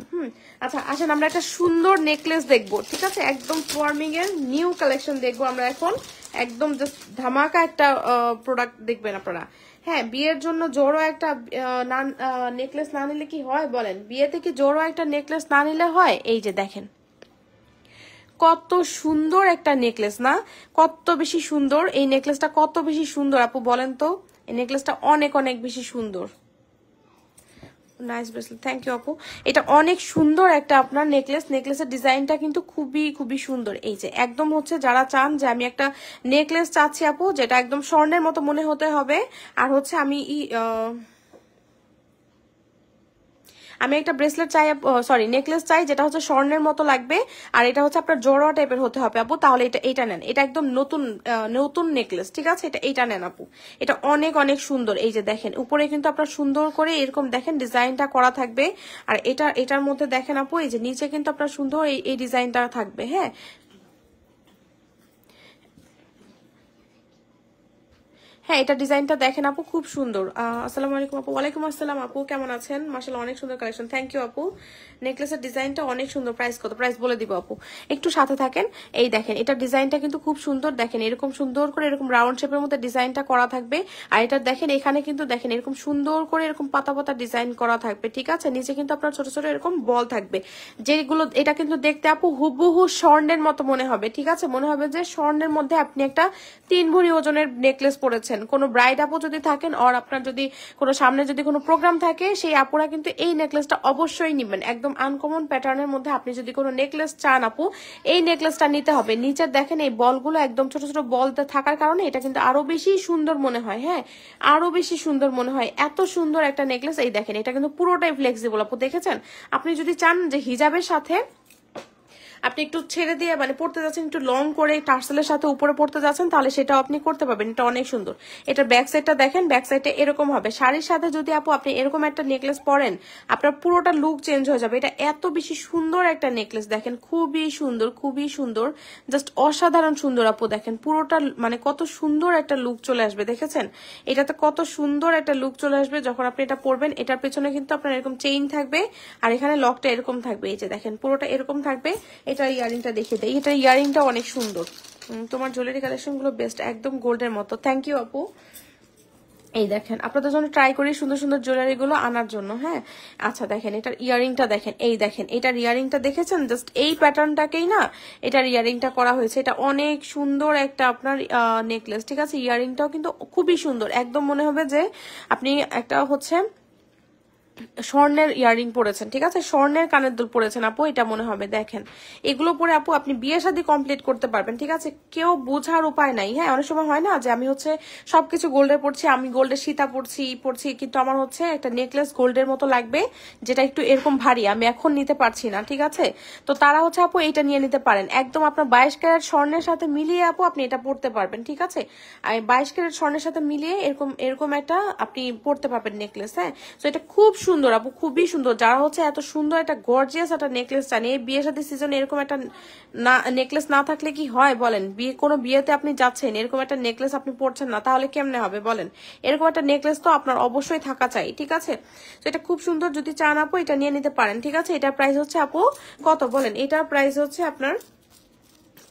আচ্ছা আসেন আমরা একটা সুন্দর নেকলেস দেখবো। ঠিক আছে, একদম ফর্মিং এর নিউ কালেকশন দেখবো আমরা এখন। একদম জাস্ট ধামাকা একটা প্রোডাক্ট দেখবেন আপনারা। হ্যাঁ, বিয়ের জন্য জোড়ো একটা নেকলেস না নিলে কি হয় বলেন? বিয়েতে কি জোড়ো একটা নেকলেস না নিলে হয়? এই যে দেখেন কত সুন্দর একটা নেকলেস না, কত বেশি সুন্দর এই নেকলেসটা, কত বেশি সুন্দর আপু বলেন তো। এই নেকলেসটা অনেক অনেক বেশি সুন্দর। নাইস ব্রেসলেট, থ্যাংক ইউ আপু। এটা অনেক সুন্দর একটা আপনার নেকলেস। নেকলেসের ডিজাইনটা কিন্তু খুবই খুবই সুন্দর। এই যে একদম হচ্ছে যারা চান যে আমি একটা নেকলেস চাচ্ছি আপু যেটা একদম স্বর্ণের মতো মনে হতে হবে, আর হচ্ছে আমি একটা ব্রেসলেট চাই, সরি নেকলেস চাই যেটা হচ্ছে স্বর্ণের মতো লাগবে, আর এটা হচ্ছে আপনার জড়োয়া টাইপের হতে হবে আপু, তাহলে এটা নেন। এটা একদম নতুন নতুন নেকলেস। ঠিক আছে, এটা নেন আপু, এটা অনেক অনেক সুন্দর। এই যে দেখেন উপরে কিন্তু আপনার সুন্দর করে এরকম দেখেন ডিজাইনটা করা থাকবে, আর এটার মধ্যে দেখেন আপু এই যে নিচে কিন্তু আপনার সুন্দর এই ডিজাইনটা থাকবে। হ্যাঁ, হ্যাঁ, এটা ডিজাইনটা দেখেন আপু খুব সুন্দর। আসসালামু আলাইকুম আপু। ওয়ালাইকুম আসসালাম আপু, কেমন আছেন? মাশাআল্লাহ অনেক সুন্দর কালেকশন, থ্যাংক ইউ আপু। নেকলেসের ডিজাইনটা অনেক সুন্দর। প্রাইস কত? প্রাইস বলে দিব আপু, একটু সাথে থাকেন। এই দেখেন এটা ডিজাইনটা কিন্তু খুব সুন্দর। দেখেন এরকম সুন্দর করে এরকম রাউন্ড শেপের মধ্যে ডিজাইনটা করা থাকবে, আর এটা দেখেন এখানে কিন্তু দেখেন এরকম সুন্দর করে এরকম পাতা পাতা ডিজাইন করা থাকবে। ঠিক আছে, নিচে কিন্তু আপনার ছোট ছোট এরকম বল থাকবে, যেগুলো এটা কিন্তু দেখতে আপু হুবহু স্বর্ণের মতো মনে হবে। ঠিক আছে, মনে হবে যে স্বর্ণের মধ্যে আপনি একটা 3 ভরি ওজনের নেকলেস পরেছেন। কোনো ব্রাইড আপু যদি থাকেন, আর আপনার যদি কোনো সামনে যদি কোনো প্রোগ্রাম থাকে, সেই আপুরা কিন্তু এই নেকলেসটা অবশ্যই নিবেন। একদম আনকমন প্যাটার্নের মধ্যে আপনি যদি কোনো নেকলেস চান আপু, এই নেকলেসটা নিতে হবে। নিচে দেখেন এই বলগুলো একদম ছোট ছোট বল থাকার কারণে এটা কিন্তু আরো বেশি সুন্দর মনে হয়। হ্যাঁ, আরো বেশি সুন্দর মনে হয়, এত সুন্দর একটা নেকলেস। এই দেখেন এটা কিন্তু পুরোটাই ফ্লেক্সিবল আপু, দেখেছেন? আপনি যদি চান যে হিজাবের সাথে আপনি একটু ছেড়ে দিয়ে মানে পড়তে যাচ্ছেন, একটু লং করে টার্সেলের সাথে উপরে পড়তে যাচ্ছেন, তাহলে সেটাও আপনি করতে পারবেন। এটা অনেক সুন্দর। এটার ব্যাক সাইডটা দেখেন, ব্যাক সাইডটা এরকম হবে। শাড়ির সাথে যদি আপনি এরকম একটা নেকলেস পরেন, আপনার পুরোটা লুক চেঞ্জ হয়ে যাবে। এটা এত বেশি সুন্দর একটা নেকলেস, দেখেন খুবই সুন্দর, খুবই সুন্দর, জাস্ট অসাধারণ সুন্দর আপু। দেখেন পুরোটা মানে কত সুন্দর একটা লুক চলে আসবে, দেখেছেন? এটাতে কত সুন্দর একটা লুক চলে আসবে যখন আপনি এটা পরবেন। এটার পেছনে কিন্তু আপনার এরকম চেইন থাকবে, আর এখানে লকটা এরকম থাকবে। এই যে দেখেন পুরোটা এরকম থাকবে। এটা ইয়ারিংটা দেখিয়ে দেয়, এটা ইয়ারিংটা অনেক সুন্দর। তোমার জুয়েলারি কালেকশন গুলো বেস্ট, একদম গোল্ডের মতো। থ্যাংক ইউ আপু। এই দেখেন আপনাদের জন্য ট্রাই করি সুন্দর সুন্দর জুয়েলারি গুলো আনার জন্য। হ্যাঁ, আচ্ছা দেখেন এটার ইয়ারিংটা দেখেন। এই দেখেন এটার ইয়ারিংটা দেখেছেন? জাস্ট এই প্যাটার্নটাকেই না এটার ইয়ারিংটা করা হয়েছে। এটা অনেক সুন্দর একটা আপনার নেকলেস। ঠিক আছে, ইয়ারিংটাও কিন্তু খুবই সুন্দর, একদম মনে হবে যে আপনি একটা হচ্ছে স্বর্ণের ইয়ারিং পরেছেন। ঠিক আছে, স্বর্ণের কানের দুল পরেছেন আপু, এটা মনে হবে। দেখেন এগুলো পরে আপু আপনি বিয়ে শাদী কমপ্লিট করতে পারবেন। ঠিক আছে, কেউ বোঝার উপায় নাই। হ্যাঁ, অনেক সময় হয় না যে আমি হচ্ছে সবকিছু গোল্ডের পড়ছি, আমি গোল্ডের সীতা পড়ছি, কিন্তু আমার হচ্ছে একটা নেকলেস গোল্ডের মতো লাগবে যেটা একটু এরকম ভারী, আমি এখন নিতে পারছি না। ঠিক আছে, তো তারা হচ্ছে আপু এটা নিয়ে নিতে পারেন। একদম আপনার 22 ক্যারেট স্বর্ণের সাথে মিলিয়ে আপু আপনি এটা পড়তে পারবেন। ঠিক আছে, 22 ক্যারেট স্বর্ণের সাথে মিলিয়ে এরকম একটা আপনি পড়তে পারবেন নেকলেস। হ্যাঁ, তো এটা খুব সুন্দর আপু, খুবই সুন্দর। যারা হচ্ছে এত সুন্দর একটা গর্জিয়াস একটা নেকলেস চান এই বিয়ে শাদী সিজনে, এরকম একটা নেকলেস না থাকলে কি হয় বলেন? কোনো বিয়েতে আপনি যাচ্ছেন, এরকম একটা নেকলেস আপনি পড়ছেন না, তাহলে কেমনে হবে বলেন? এরকম একটা নেকলেস তো আপনার অবশ্যই থাকা চাই। ঠিক আছে, তো এটা খুব সুন্দর, যদি চান আপু এটা নিয়ে নিতে পারেন। ঠিক আছে, এটার প্রাইস হচ্ছে আপু কত বলেন? এটার প্রাইস হচ্ছে আপনার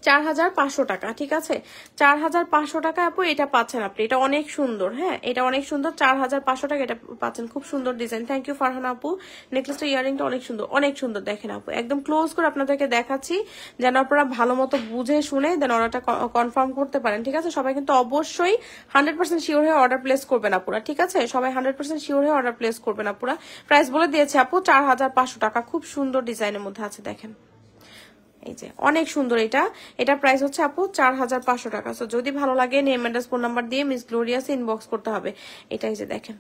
4500 টাকা। ঠিক আছে, 4500 টাকা আপু এটা পাচ্ছেন আপনি। এটা অনেক সুন্দর। হ্যাঁ, এটা অনেক সুন্দর, 4500 টাকা এটা পাচ্ছেন। খুব সুন্দর ডিজাইন, থ্যাংক ইউ ফারহানা আপু। নেকলেসটা ইয়ারিংটা অনেক সুন্দর, অনেক সুন্দর। দেখেন আপু একদম ক্লোজ করে আপনাদেরকে দেখাচ্ছি যেন আপনারা ভালো মতো বুঝে শুনে দেন অর্ডারটা কনফার্ম করতে পারেন। ঠিক আছে, সবাই কিন্তু অবশ্যই 100% শিওর হয়ে অর্ডার প্লেস করবেন আপুরা। ঠিক আছে, সবাই 100% শিওর হয়ে অর্ডার প্লেস করবেন আপুরা। প্রাইস বলে দিয়েছে আপু 4500 টাকা। খুব সুন্দর ডিজাইনের মধ্যে আছে, দেখেন এই যে অনেক সুন্দর। এটার প্রাইস হচ্ছে আপু 4500 টাকা। সো যদি ভালো লাগে নেম অ্যাড্রেস ফোন নাম্বার দিয়ে মিস গ্লোরিয়াসে ইনবক্স করতে হবে। এটাই যে দেখেন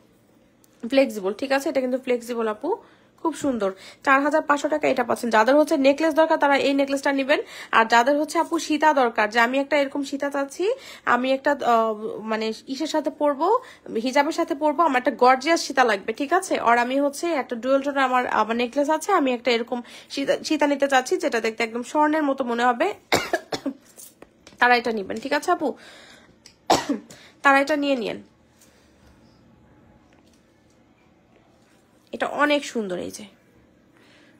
ফ্লেক্সিবল। ঠিক আছে, এটা কিন্তু ফ্লেক্সিবল আপু, খুব সুন্দর 4500 টাকা এটা পাচ্ছেন। যাদের হচ্ছে নেকলেস দরকার তারা এই নেকলেসটা নেবেন, আর যাদের হচ্ছে আপু সীতা দরকার, যে আমি একটা এরকম সীতা চাচ্ছি, আমি একটা মানে ইসের সাথে পরবো, হিজাবের সাথে পরবো, আমার একটা গর্জিয়াস সীতা লাগবে, ঠিক আছে, আর আমি হচ্ছে একটা ডুয়েল টোন আমার নেকলেস আছে, আমি একটা এরকম সীতা নিতে চাচ্ছি যেটা দেখতে একদম স্বর্ণের মতো মনে হবে, তারা এটা নিবেন, ঠিক আছে আপু, তারা এটা নিয়ে নিয়েন। এটা অনেক সুন্দর, এই যে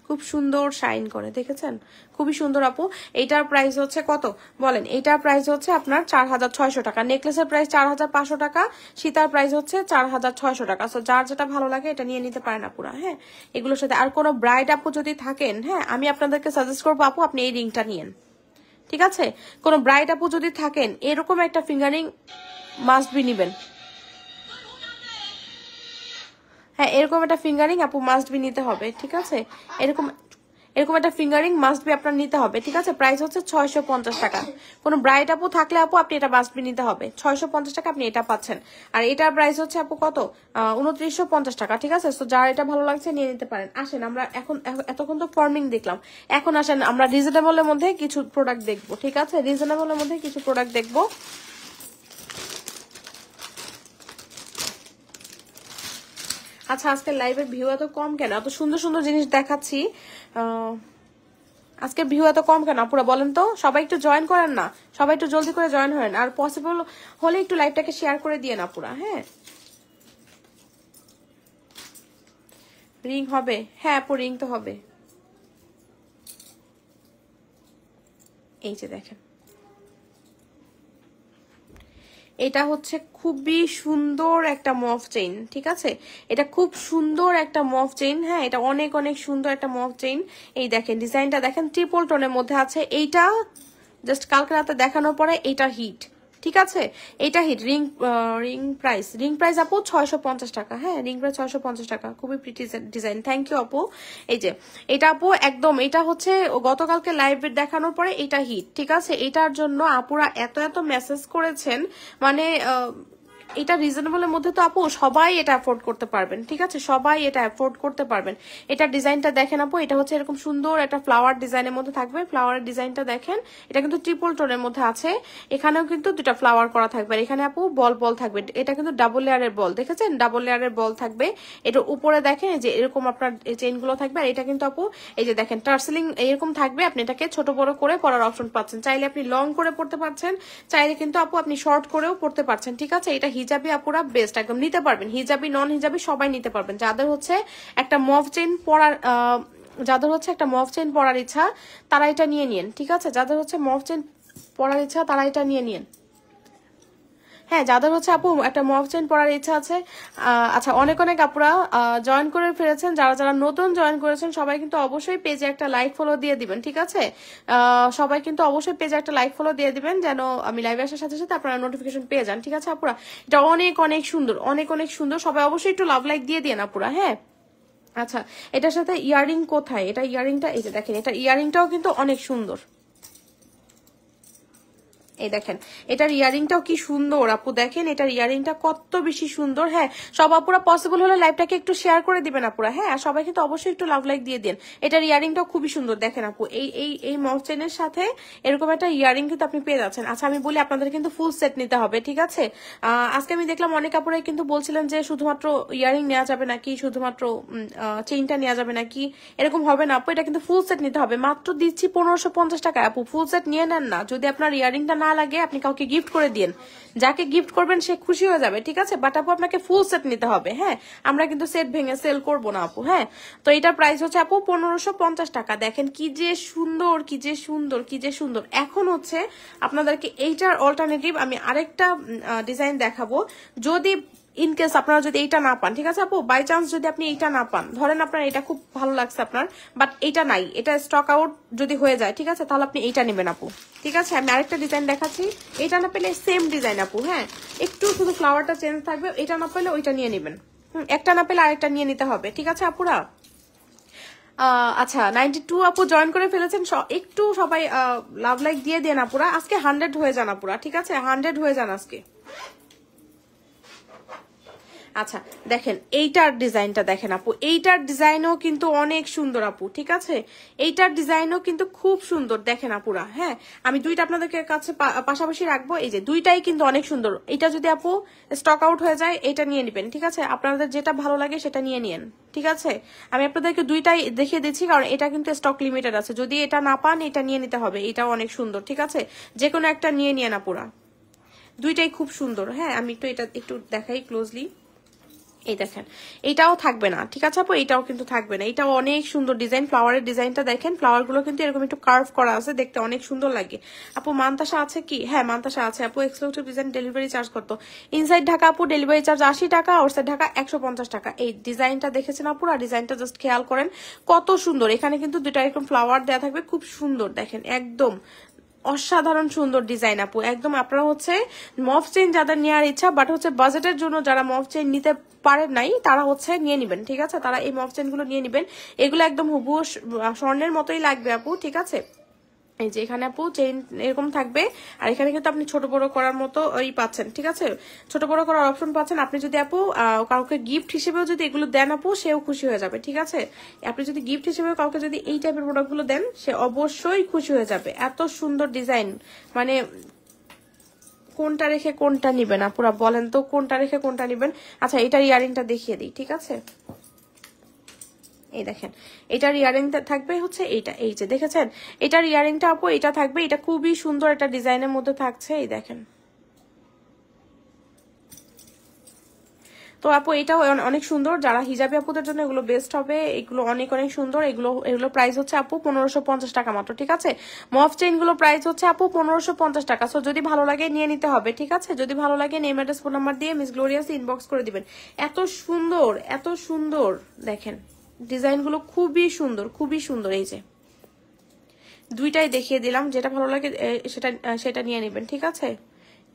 খুব সুন্দর শাইন করে, দেখেছেন, খুবই সুন্দর আপু। এইটার প্রাইস হচ্ছে কত বলেন? এইটার প্রাইস হচ্ছে আপনার 4600 টাকা, নেকলেসের প্রাইস 4500 টাকা, সীতার প্রাইস হচ্ছে 4600 টাকা। সো যার যেটা ভালো লাগে এটা নিয়ে নিতে পারেন আপুরা। হ্যাঁ, এগুলোর সাথে আর কোনো ব্রাইড আপু যদি থাকেন, হ্যাঁ আমি আপনাদেরকে সাজেস্ট করবো আপু আপনি এই রিংটা নিয়েন, ঠিক আছে। কোনো ব্রাইড আপু যদি থাকেন এরকম একটা ফিঙ্গারিং মাস্ট বি নিবেন, হ্যাঁ এরকম একটা ফিঙ্গারিং আপু মাস্ট বি নিতে হবে, ঠিক আছে, এরকম একটা ফিঙ্গারিং মাস্ট বি আপনার নিতে হবে, ঠিক আছে। প্রাইস হচ্ছে 650 টাকা। কোনো ব্রাইড আপু থাকলে আপু আপনি এটা মাস্ট বি নিতে হবে, 650 টাকা আপনি এটা পাচ্ছেন। আর এটার প্রাইস হচ্ছে আপু কত? 2950 টাকা, ঠিক আছে। তো যার এটা ভালো লাগছে নিয়ে নিতে পারেন। আসেন আমরা এখন, এতক্ষণ তো ফর্মিং দেখলাম, এখন আসেন আমরা রিজনেবলের মধ্যে কিছু প্রোডাক্ট দেখবো, ঠিক আছে, রিজনেবলের মধ্যে কিছু প্রোডাক্ট দেখবো। আচ্ছা, আজকের লাইভের ভিউ এত কম কেন? এত সুন্দর সুন্দর জিনিস দেখাচ্ছি, আজকের ভিউ এত কম কেন আপুরা বলেন তো? সবাই একটু জয়েন করেন না, সবাই একটু জলদি করে জয়েন হন, আর পসিবল হলে একটু লাইভটাকে শেয়ার করে দিয়ে না পুরা। হ্যাঁ, রিং হবে? হ্যাঁ আপু রিং তো হবে। এই যে দেখেন, এটা হচ্ছে খুবই সুন্দর একটা মফ চেইন, ঠিক আছে, এটা খুব সুন্দর একটা মফ চেইন। হ্যাঁ, এটা অনেক অনেক সুন্দর একটা মফ চেইন। এই দেখেন ডিজাইনটা দেখেন, ট্রিপল টোনের মধ্যে আছে। এইটা জাস্ট কালকে রাতে দেখানোর পরে এটা হিট, ঠিক আছে, এটা হিট। রিং প্রাইস আপু 650 টাকা। হ্যাঁ, রিং প্রাইস 650 টাকা, খুবই প্রিটি ডিজাইন। থ্যাংক ইউ আপু। এই যে এটা আপু একদম, এটা হচ্ছে গতকালকে লাইভে দেখানোর পরে এটা হিট, ঠিক আছে। এটার জন্য আপুরা এত এত মেসেজ করেছেন, মানে এটা রিজনেবলের মধ্যে তো আপু সবাই এটা অ্যাফোর্ড করতে পারবেন, ঠিক আছে, সবাই এটা অ্যাফোর্ড করতে পারবেন। এটা ডিজাইনটা দেখেন আপু, এটা হচ্ছে এরকম সুন্দর একটা ফ্লাওয়ার ডিজাইনের মধ্যে থাকবে। ফ্লাওয়ারের ডিজাইনটা দেখেন, এটা কিন্তু ট্রিপল টোনের মধ্যে আছে, এখানেও কিন্তু দুটা ফ্লাওয়ার করা থাকবে, আর এখানে আপু বল বল থাকবে। এটা কিন্তু ডাবল লেয়ারের বল, দেখেছেন, ডাবল লেয়ারের বল থাকবে। এটার উপরে দেখেন যে এরকম আপনার চেইন গুলো থাকবে, আর এটা কিন্তু আপু এই যে দেখেন টার্সেলিং এরকম থাকবে। আপনি এটাকে ছোট বড় করে পরার অপশন পাচ্ছেন, চাইলে আপনি লং করে পড়তে পারছেন, চাইলে কিন্তু আপু আপনি শর্ট করেও পড়তে পারছেন, ঠিক আছে। এটা হিজাবি আপুরা বেস্ট একদম নিতে পারবেন, হিজাবি নন হিজাবি সবাই নিতে পারবেন। যাদের হচ্ছে একটা মফ চেইন পরার ইচ্ছা তারা এটা নিয়ে নিন, ঠিক আছে, যাদের হচ্ছে মফ চেইন পরার ইচ্ছা তারা এটা নিয়ে নিন। হ্যাঁ, যাদের হচ্ছে আপু একটা মফ চেইন পরার ইচ্ছা আছে। আচ্ছা, অনেক অনেক আপুরা জয়েন করে ফেলেছেন, যারা যারা নতুন জয়েন করেছেন সবাই কিন্তু অবশ্যই পেজে একটা লাইক ফলো দিয়ে দিবেন, ঠিক আছে, সবাই কিন্তু অবশ্যই পেজে একটা লাইক ফলো দিয়ে দিবেন, যেন আমি লাইভে আসার সাথে সাথে আপনারা নোটিফিকেশন পেয়ে যান, ঠিক আছে আপুরা। এটা অনেক অনেক সুন্দর, অনেক অনেক সুন্দর, সবাই অবশ্যই একটু লাভ লাইক দিয়ে দিন আপুরা। হ্যাঁ, আচ্ছা, এটার সাথে ইয়াররিং কোথায়? এটা ইয়াররিংটা এই যে দেখেন, এটা ইয়াররিংটাও কিন্তু অনেক সুন্দর। এই দেখেন, এটার ইয়ারিংটাও কি সুন্দর আপু, দেখেন এটার ইয়ারিংটা কত বেশি সুন্দর। হ্যাঁ, সব আপুরা পসিবল হলে লাইভটাকে একটু শেয়ার করে দিবেন আপুরা। হ্যাঁ, সবাই কিন্তু অবশ্যই একটু লাভ লাইক দিয়ে দিন। এটার ইয়ারিংটাও খুবই সুন্দর, দেখেন আপু এই এই এই মফ চেইনের সাথে এরকম একটা ইয়ারিং কিন্তু আপনি পেয়ে যাচ্ছেন। আচ্ছা, আমি বলি আপনাদের কিন্তু ফুল সেট নিতে হবে, ঠিক আছে। আজকে আমি দেখলাম অনেক আপুরাই কিন্তু বলছিলেন যে শুধুমাত্র ইয়ারিং নেওয়া যাবে নাকি, শুধুমাত্র চেইনটা নেওয়া যাবে নাকি, এরকম হবে না আপু, এটা কিন্তু ফুল সেট নিতে হবে। মাত্র দিচ্ছি 1550 টাকা আপু, ফুল সেট নিয়ে নেন না। যদি আপনার ইয়ারিংটা না লাগে আপনি কাউকে গিফট করে দিন, যাকে গিফট করবেন সে খুশি হয়ে যাবে, ঠিক আছে, বাট আপু আপনাকে ফুল সেট নিতে হবে। হ্যাঁ, আমরা কিন্তু সেট ভেঙে সেল করবো না আপু। হ্যাঁ, তো এটার প্রাইস হচ্ছে আপু 1550 টাকা। দেখেন কি যে সুন্দর, কি যে সুন্দর, কি যে সুন্দর। এখন হচ্ছে আপনাদেরকে এইটার অল্টারনেটিভ আমি আরেকটা ডিজাইন দেখাবো, যদি ইনকেস আপনারা যদি এইটা না পান, ঠিক আছে আপু, বাই চান্স যদি আপনি এইটা না পান, ধরেন আপনার এটা খুব ভালো লাগছে আপনার, বাট এইটা নাই, এটা স্টক আউট যদি হয়ে যায়, ঠিক আছে, তাহলে আপনি এইটা নেবেন আপু, ঠিক আছে। আমি আরেকটা ডিজাইন দেখাচ্ছি, এটা না পেলে সেম ডিজাইন আপু, হ্যাঁ, একটু শুধু ফ্লাওয়ারটা চেঞ্জ থাকবে, এটা না পেলে ওইটা নিয়ে নেবেন, একটা না পেলে আরেকটা নিয়ে নিতে হবে, ঠিক আছে আপুরা। আচ্ছা, 92 আপু জয়েন করে ফেলেছেন, একটু সবাই লাভ লাইক দিয়ে দেন আপুরা, আজকে 100 হয়ে যান আপুরা, ঠিক আছে, 100 হয়ে যান আজকে। আচ্ছা দেখেন এইটার ডিজাইনটা দেখেন আপু, এইটার ডিজাইনও কিন্তু অনেক সুন্দর আপু, ঠিক আছে? এইটার ডিজাইনও কিন্তু খুব সুন্দর দেখেন আপুরা। হ্যাঁ, আমি দুইটা আপনাদেরকে কাছে পাশাপাশি রাখবো। এই যে দুইটাই কিন্তু অনেক সুন্দর। এটা যদি আপু স্টক আউট হয়ে যায় এটা নিয়ে নেবেন, ঠিক আছে? আপনাদের যেটা ভালো লাগে সেটা নিয়ে নিন, ঠিক আছে? আমি আপনাদেরকে দুইটাই দেখিয়ে দিচ্ছি কারণ এটা কিন্তু স্টক লিমিটেড আছে। যদি এটা না পান এটা নিয়ে নিতে হবে, এটাও অনেক সুন্দর, ঠিক আছে? যে কোনো একটা নিয়ে নিয়ে না পুরা, দুইটাই খুব সুন্দর। হ্যাঁ, আমি একটু এটা একটু দেখাই ক্লোজলি। এই দেখেন এটাও থাকবে না, ঠিক আছে আপু? এটাও কিন্তু থাকবে না, এটাও অনেক সুন্দর ডিজাইন। ফ্লাওয়ারের ডিজাইনটা দেখেন, ফ্লাওয়ার গুলো কিন্তু এরকম একটু কার্ভ করা আছে, দেখতে অনেক সুন্দর লাগে। আপু মানতাসা আছে কি? হ্যাঁ মানতাসা আছে আপু। এক্সক্লুসিভ ডিজাইন ডেলিভারি চার্জ করতো ইনসাইড ঢাকা আপু, ডেলিভারি চার্জ 80 টাকা, আউটসাইড ঢাকা 150 টাকা। এই ডিজাইনটা দেখেছেন আপুরা? ডিজাইনটা জাস্ট খেয়াল করেন কত সুন্দর। এখানে কিন্তু দুইটা এরকম ফ্লাওয়ার দেওয়া থাকবে, খুব সুন্দর দেখেন, একদম অসাধারণ সুন্দর ডিজাইন আপু। একদম আপনারা হচ্ছে মফ চেইন যাদের নেওয়ার ইচ্ছা বাট হচ্ছে বাজেটের জন্য যারা মফ চেইন নিতে পারেন নাই তারা হচ্ছে নিয়ে নিবেন, ঠিক আছে? তারা এই মফ চেইন গুলো নিয়ে নিবেন। এগুলো একদম হুবহু স্বর্ণের মতোই লাগবে আপু, ঠিক আছে? এই যে এখানে আপু চেইন এরকম থাকবে, আর এখানে কিন্তু আপনি ছোট বড় করার মতো ওই পাচ্ছেন, ঠিক আছে? ছোট বড় করার অপশন পাচ্ছেন। আপনি যদি আপু কাউকে গিফট হিসেবেও যদি এগুলো দেন আপু, সেও খুশি হয়ে যাবে, ঠিক আছে? আপনি যদি গিফট হিসেবে কাউকে যদি এই টাইপের প্রোডাক্ট গুলো দেন, সে অবশ্যই খুশি হয়ে যাবে। এত সুন্দর ডিজাইন, মানে কোনটা রেখে কোনটা নিবেন আপুরা বলেন তো, কোনটা রেখে কোনটা নিবেন? আচ্ছা এটার ইয়ারিংটা দেখিয়ে দিই, ঠিক আছে? এই দেখেন এটার ইয়ারিংটা থাকবে হচ্ছে এইটা, এই যে দেখেছেন এটার ইয়ারিংটা আপু এটা থাকবে। এটা খুবই সুন্দর একটা ডিজাইনের মধ্যে থাকছে, এই দেখেন। তো আপু এটাও অনেক সুন্দর, যারা হিজাবি আপুদের জন্য এগুলো বেস্ট হবে। এগুলো অনেক অনেক সুন্দর। এগুলো প্রাইস হচ্ছে আপু 1550 টাকা মাত্র, ঠিক আছে? মফ চেইন গুলো প্রাইস হচ্ছে আপু 1550 টাকা। সো যদি ভালো লাগে নিয়ে নিতে হবে, ঠিক আছে? যদি ভালো লাগে নেম অ্যাড্রেস ফোন নাম্বার দিয়ে মিস গ্লোরিয়াস ইনবক্স করে দিবেন। এত সুন্দর, এত সুন্দর দেখেন ডিজাইন গুলো, খুবই সুন্দর, খুবই সুন্দর। এই যে দুইটাই দেখিয়ে দিলাম, যেটা ভালো লাগে সেটা নিয়ে নেবেন, ঠিক আছে?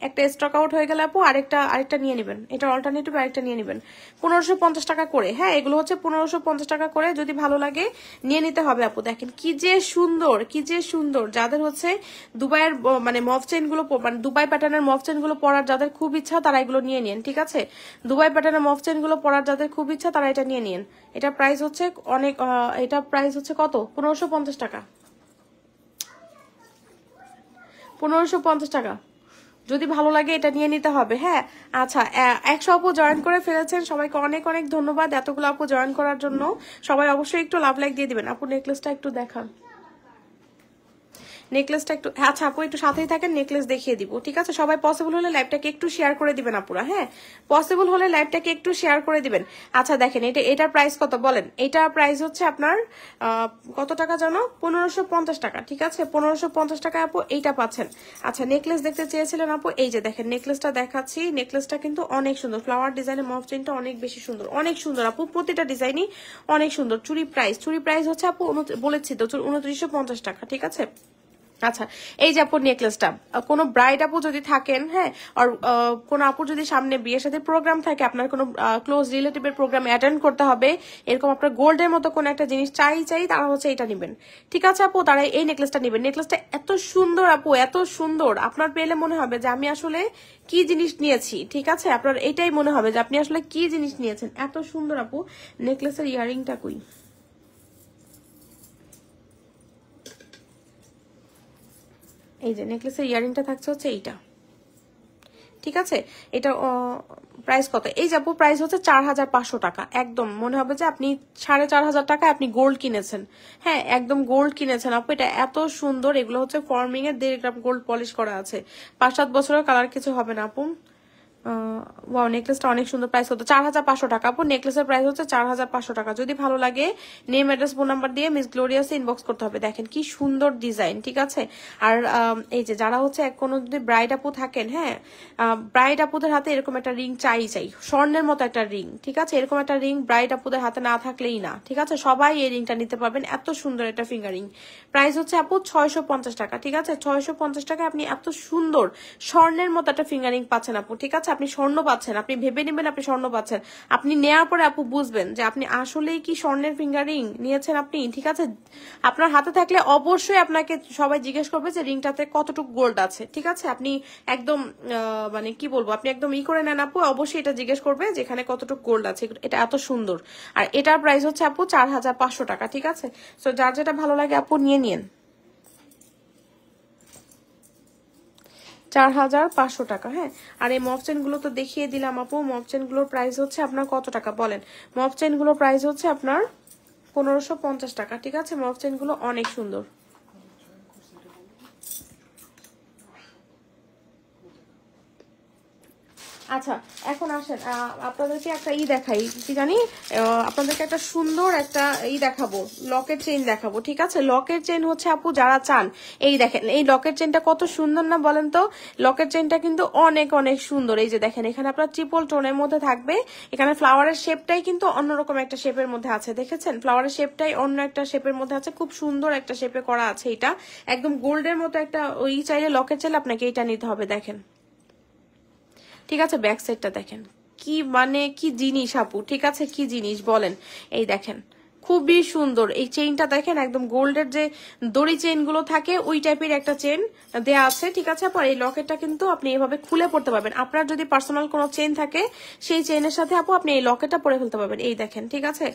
একটা স্টক আউট হয়ে গেলে আপু আরেকটা নিয়ে নেবেন, এটা অল্টারনেটিভ আরেকটা নিয়ে নেবেন। 1550 টাকা করে। হ্যাঁ, এগুলো হচ্ছে 1550 টাকা করে। যদি ভালো লাগে নিয়ে নিতে হবে আপু। দেখেন কি যে সুন্দর, কি যে সুন্দর। যাদের হচ্ছে দুবাইয়ের মানে মফ চেইন গুলো, মানে দুবাই প্যাটার্নের মফ চেইন গুলো পরার যাদের খুব ইচ্ছা তারা এগুলো নিয়ে নিন, ঠিক আছে? দুবাই প্যাটার্নের মফ চেইন গুলো পরার যাদের খুব ইচ্ছা তারা এটা নিয়ে নিন। এটা প্রাইস হচ্ছে অনেক, এটা প্রাইস হচ্ছে কত? 1550 টাকা, 1550 টাকা। যদি ভালো লাগে এটা নিয়ে নিতে হবে। হ্যাঁ আচ্ছা, 100 আপু জয়েন করে ফেলেছেন, সবাইকে অনেক অনেক ধন্যবাদ এতগুলো আপু জয়েন করার জন্য। সবাই অবশ্যই একটু লাভ লাইক দিয়ে দিবেন। আপু নেকলেসটা একটু দেখান, নেকলেসটা একটু। আচ্ছা আপু একটু সাথেই থাকেন, নেকলেস দেখিয়ে দিব, ঠিক আছে? সবাই পসিবল হলে লাইভটাকে একটু শেয়ার করে দিবেন আপুরা। হ্যাঁ, পসিবল হলে লাইভটাকে একটু শেয়ার করে দিবেন। আচ্ছা দেখেন এটার প্রাইস কত বলেন? এটার প্রাইস হচ্ছে আপনার কত টাকা জানো? 1550 টাকা, ঠিক আছে? 1550 টাকা আপু এইটা পাচ্ছেন। আচ্ছা নেকলেস দেখতে চেয়েছিলেন আপু, এই যে দেখেন নেকলেসটা দেখাচ্ছি। নেকলেসটা কিন্তু অনেক সুন্দর, ফ্লাওয়ার ডিজাইনের মফ চেইনটা অনেক বেশি সুন্দর, অনেক সুন্দর আপু। প্রতিটা ডিজাইনই অনেক সুন্দর। চুরি প্রাইস হচ্ছে আপু বলেছি তো 2950 টাকা, ঠিক আছে? আচ্ছা এই যে আপুর নেকলেসটা, কোনো ব্রাইড আপু যদি থাকেন, হ্যাঁ, আর কোনো আপুর যদি সামনে বিয়ের সাথে প্রোগ্রাম থাকে, আপনার কোনো ক্লোজ রিলেটিভের প্রোগ্রাম অ্যাটেন্ড করতে হবে, এরকম আপনার গোল্ডের মতো কোনো একটা জিনিস চাই তারা হচ্ছে এটা নেবেন, ঠিক আছে আপু? তারা এই নেকলেসটা নেবেন। নেকলেসটা এত সুন্দর আপু, এত সুন্দর। আপনার পেলে মনে হবে যে আমি আসলে কি জিনিস নিয়েছি, ঠিক আছে? আপনার এটাই মনে হবে যে আপনি আসলে কি জিনিস নিয়েছেন। এত সুন্দর আপু। নেকলেসের ইয়ারিংটা কই? এই যে নেকলেসের ইয়ারিংটা থাকছে হচ্ছে এইটা, ঠিক আছে? এটা প্রাইস কত? এই যে আপু প্রাইস হচ্ছে 4500 টাকা। একদম মনে হবে যে আপনি 4500 টাকায় আপনি গোল্ড কিনেছেন। হ্যাঁ, একদম গোল্ড কিনেছেন আপু। এটা এত সুন্দর। এগুলো হচ্ছে ফর্মিং এর 1.5 গ্রাম গোল্ড পলিশ করা আছে। 5-7 বছরের কালার কিছু হবে না আপু। ওয়াও, নেকলেসটা অনেক সুন্দর। প্রাইস হতো 4500 টাকা আপু। নেকলেসের প্রাইস হচ্ছে 4500 টাকা। যদি ভালো লাগে নেম অ্যাড্রেস ফোন নাম্বার দিয়ে মিস গ্লোরিয়াসে ইনবক্স করতে হবে। দেখেন কি সুন্দর ডিজাইন, ঠিক আছে? আর এই যে যারা হচ্ছে কোনো যদি ব্রাইড আপু থাকেন, হ্যাঁ, ব্রাইড আপুদের হাতে এরকম একটা রিং চাই, স্বর্ণের মতো একটা রিং, ঠিক আছে? এরকম একটা রিং ব্রাইড আপুদের হাতে না থাকলেই না, ঠিক আছে? সবাই এই রিংটা নিতে পারবেন। এত সুন্দর একটা ফিঙ্গার রিং। প্রাইস হচ্ছে আপু 650 টাকা, ঠিক আছে? 650 টাকা আপনি এত সুন্দর স্বর্ণের মতো একটা ফিঙ্গার রিং পাচ্ছেন আপু, ঠিক আছে? আপনি স্বর্ণ পাচ্ছেন, আপনি ভেবে নেবেন আপনি স্বর্ণ পাচ্ছেন, আপনি নেওয়ার পরে আপু বুঝবেন যে আপনি আসলেই কি স্বর্ণের ফিঙ্গারিং নিয়েছেন আপনি। ঠিক আছে, আপনার হাতে থাকলে অবশ্যই আপনাকে সবাই জিজ্ঞেস করবে যে রিংটাতে কতটুকু গোল্ড আছে। ঠিক আছে, আপনি একদম মানে কি বলবো, আপনি একদম করে নেন আপু, অবশ্যই এটা জিজ্ঞেস করবে যে এখানে কতটুকু গোল্ড আছে। এটা এত সুন্দর, আর এটার প্রাইস হচ্ছে আপু 4500 টাকা। ঠিক আছে, সো যার যেটা ভালো লাগে আপু নিয়ে নিন। 4500 টাকা। হ্যাঁ, আর এই মফ চেন গুলো তো দেখিয়ে দিলাম আপু। মফ চেন গুলোর প্রাইস হচ্ছে আপনার কত টাকা বলেন? মফ চেন গুলোর প্রাইস হচ্ছে আপনার 1550 টাকা। ঠিক আছে, মফ চেন গুলো অনেক সুন্দর। আচ্ছা, এখন আসেন আপনাদেরকে একটা দেখাই, কি জানি আপনাদেরকে একটা সুন্দর একটা দেখাবো, লকেট চেইন দেখাবো। ঠিক আছে, লকেট চেইন হচ্ছে আপু যারা চান, এই দেখেন এই লকেট চেইনটা কত সুন্দর না বলেন তো? লকেট চেইনটা কিন্তু অনেক অনেক সুন্দর। এই যে দেখেন এখানে আপনার ট্রিপল টোনের মধ্যে থাকবে, এখানে ফ্লাওয়ারের শেপটাই কিন্তু অন্যরকম একটা শেপের মধ্যে আছে, দেখেছেন ফ্লাওয়ারের শেপটাই অন্য একটা শেপের মধ্যে আছে, খুব সুন্দর একটা শেপে করা আছে। এটা একদম গোল্ডের মতো একটা চাইলে লকেট চাইলে আপনাকে এটা নিতে হবে। দেখেন, ঠিক আছে, ব্যাক সাইডটা দেখেন কি মানে কি জিনিস আপু। ঠিক আছে, কি জিনিস বলেন? এই দেখেন খুবই সুন্দর এই চেইনটা, দেখেন একদম গোল্ডের যে দড়ি চেইন গুলো থাকে ওই টাইপের একটা চেইন দেয়া আছে। ঠিক আছে, আপু এই লকেটটা কিন্তু আপনি এভাবে খুলে পড়তে পারবেন। আপনার যদি পার্সোনাল কোনো চেইন থাকে সেই চেইনের সাথে আপু আপনি এই লকেটটা পরে ফেলতে পারবেন। এই দেখেন, ঠিক আছে,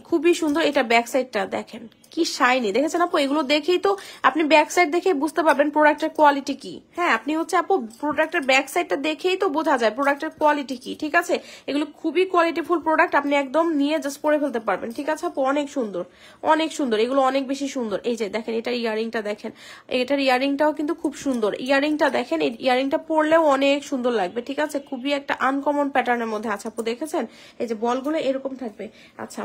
খুবই সুন্দর। এটা ব্যাক সাইডটা দেখেন কি শাইনি, দেখেছেন আপু? এগুলো দেখেই তো আপনি ব্যাক সাইড দেখে বুঝতে পারবেন প্রোডাক্টের কোয়ালিটি কি। হ্যাঁ, আপনি হচ্ছে আপু প্রোডাক্টের ব্যাক সাইডটা দেখেই তো বোঝা যায় প্রোডাক্টের কোয়ালিটি কি। ঠিক আছে, এগুলো খুবই কোয়ালিটিফুল প্রোডাক্ট, আপনি একদম নিয়ে জাস্ট পরে ফেলতে পারবেন। ঠিক আছে আপু, অনেক সুন্দর, অনেক সুন্দর, এগুলো অনেক বেশি সুন্দর। এই যে দেখেন এটার ইয়ারিংটা দেখেন, এটার ইয়ারিংটাও কিন্তু খুব সুন্দর। ইয়ারিংটা দেখেন, এই ইয়ারিংটা পরলেও অনেক সুন্দর লাগবে। ঠিক আছে, খুবই একটা আনকমন প্যাটার্নের মধ্যে আছে আপু, দেখেছেন এই যে বলগুলো এরকম থাকবে। আচ্ছা,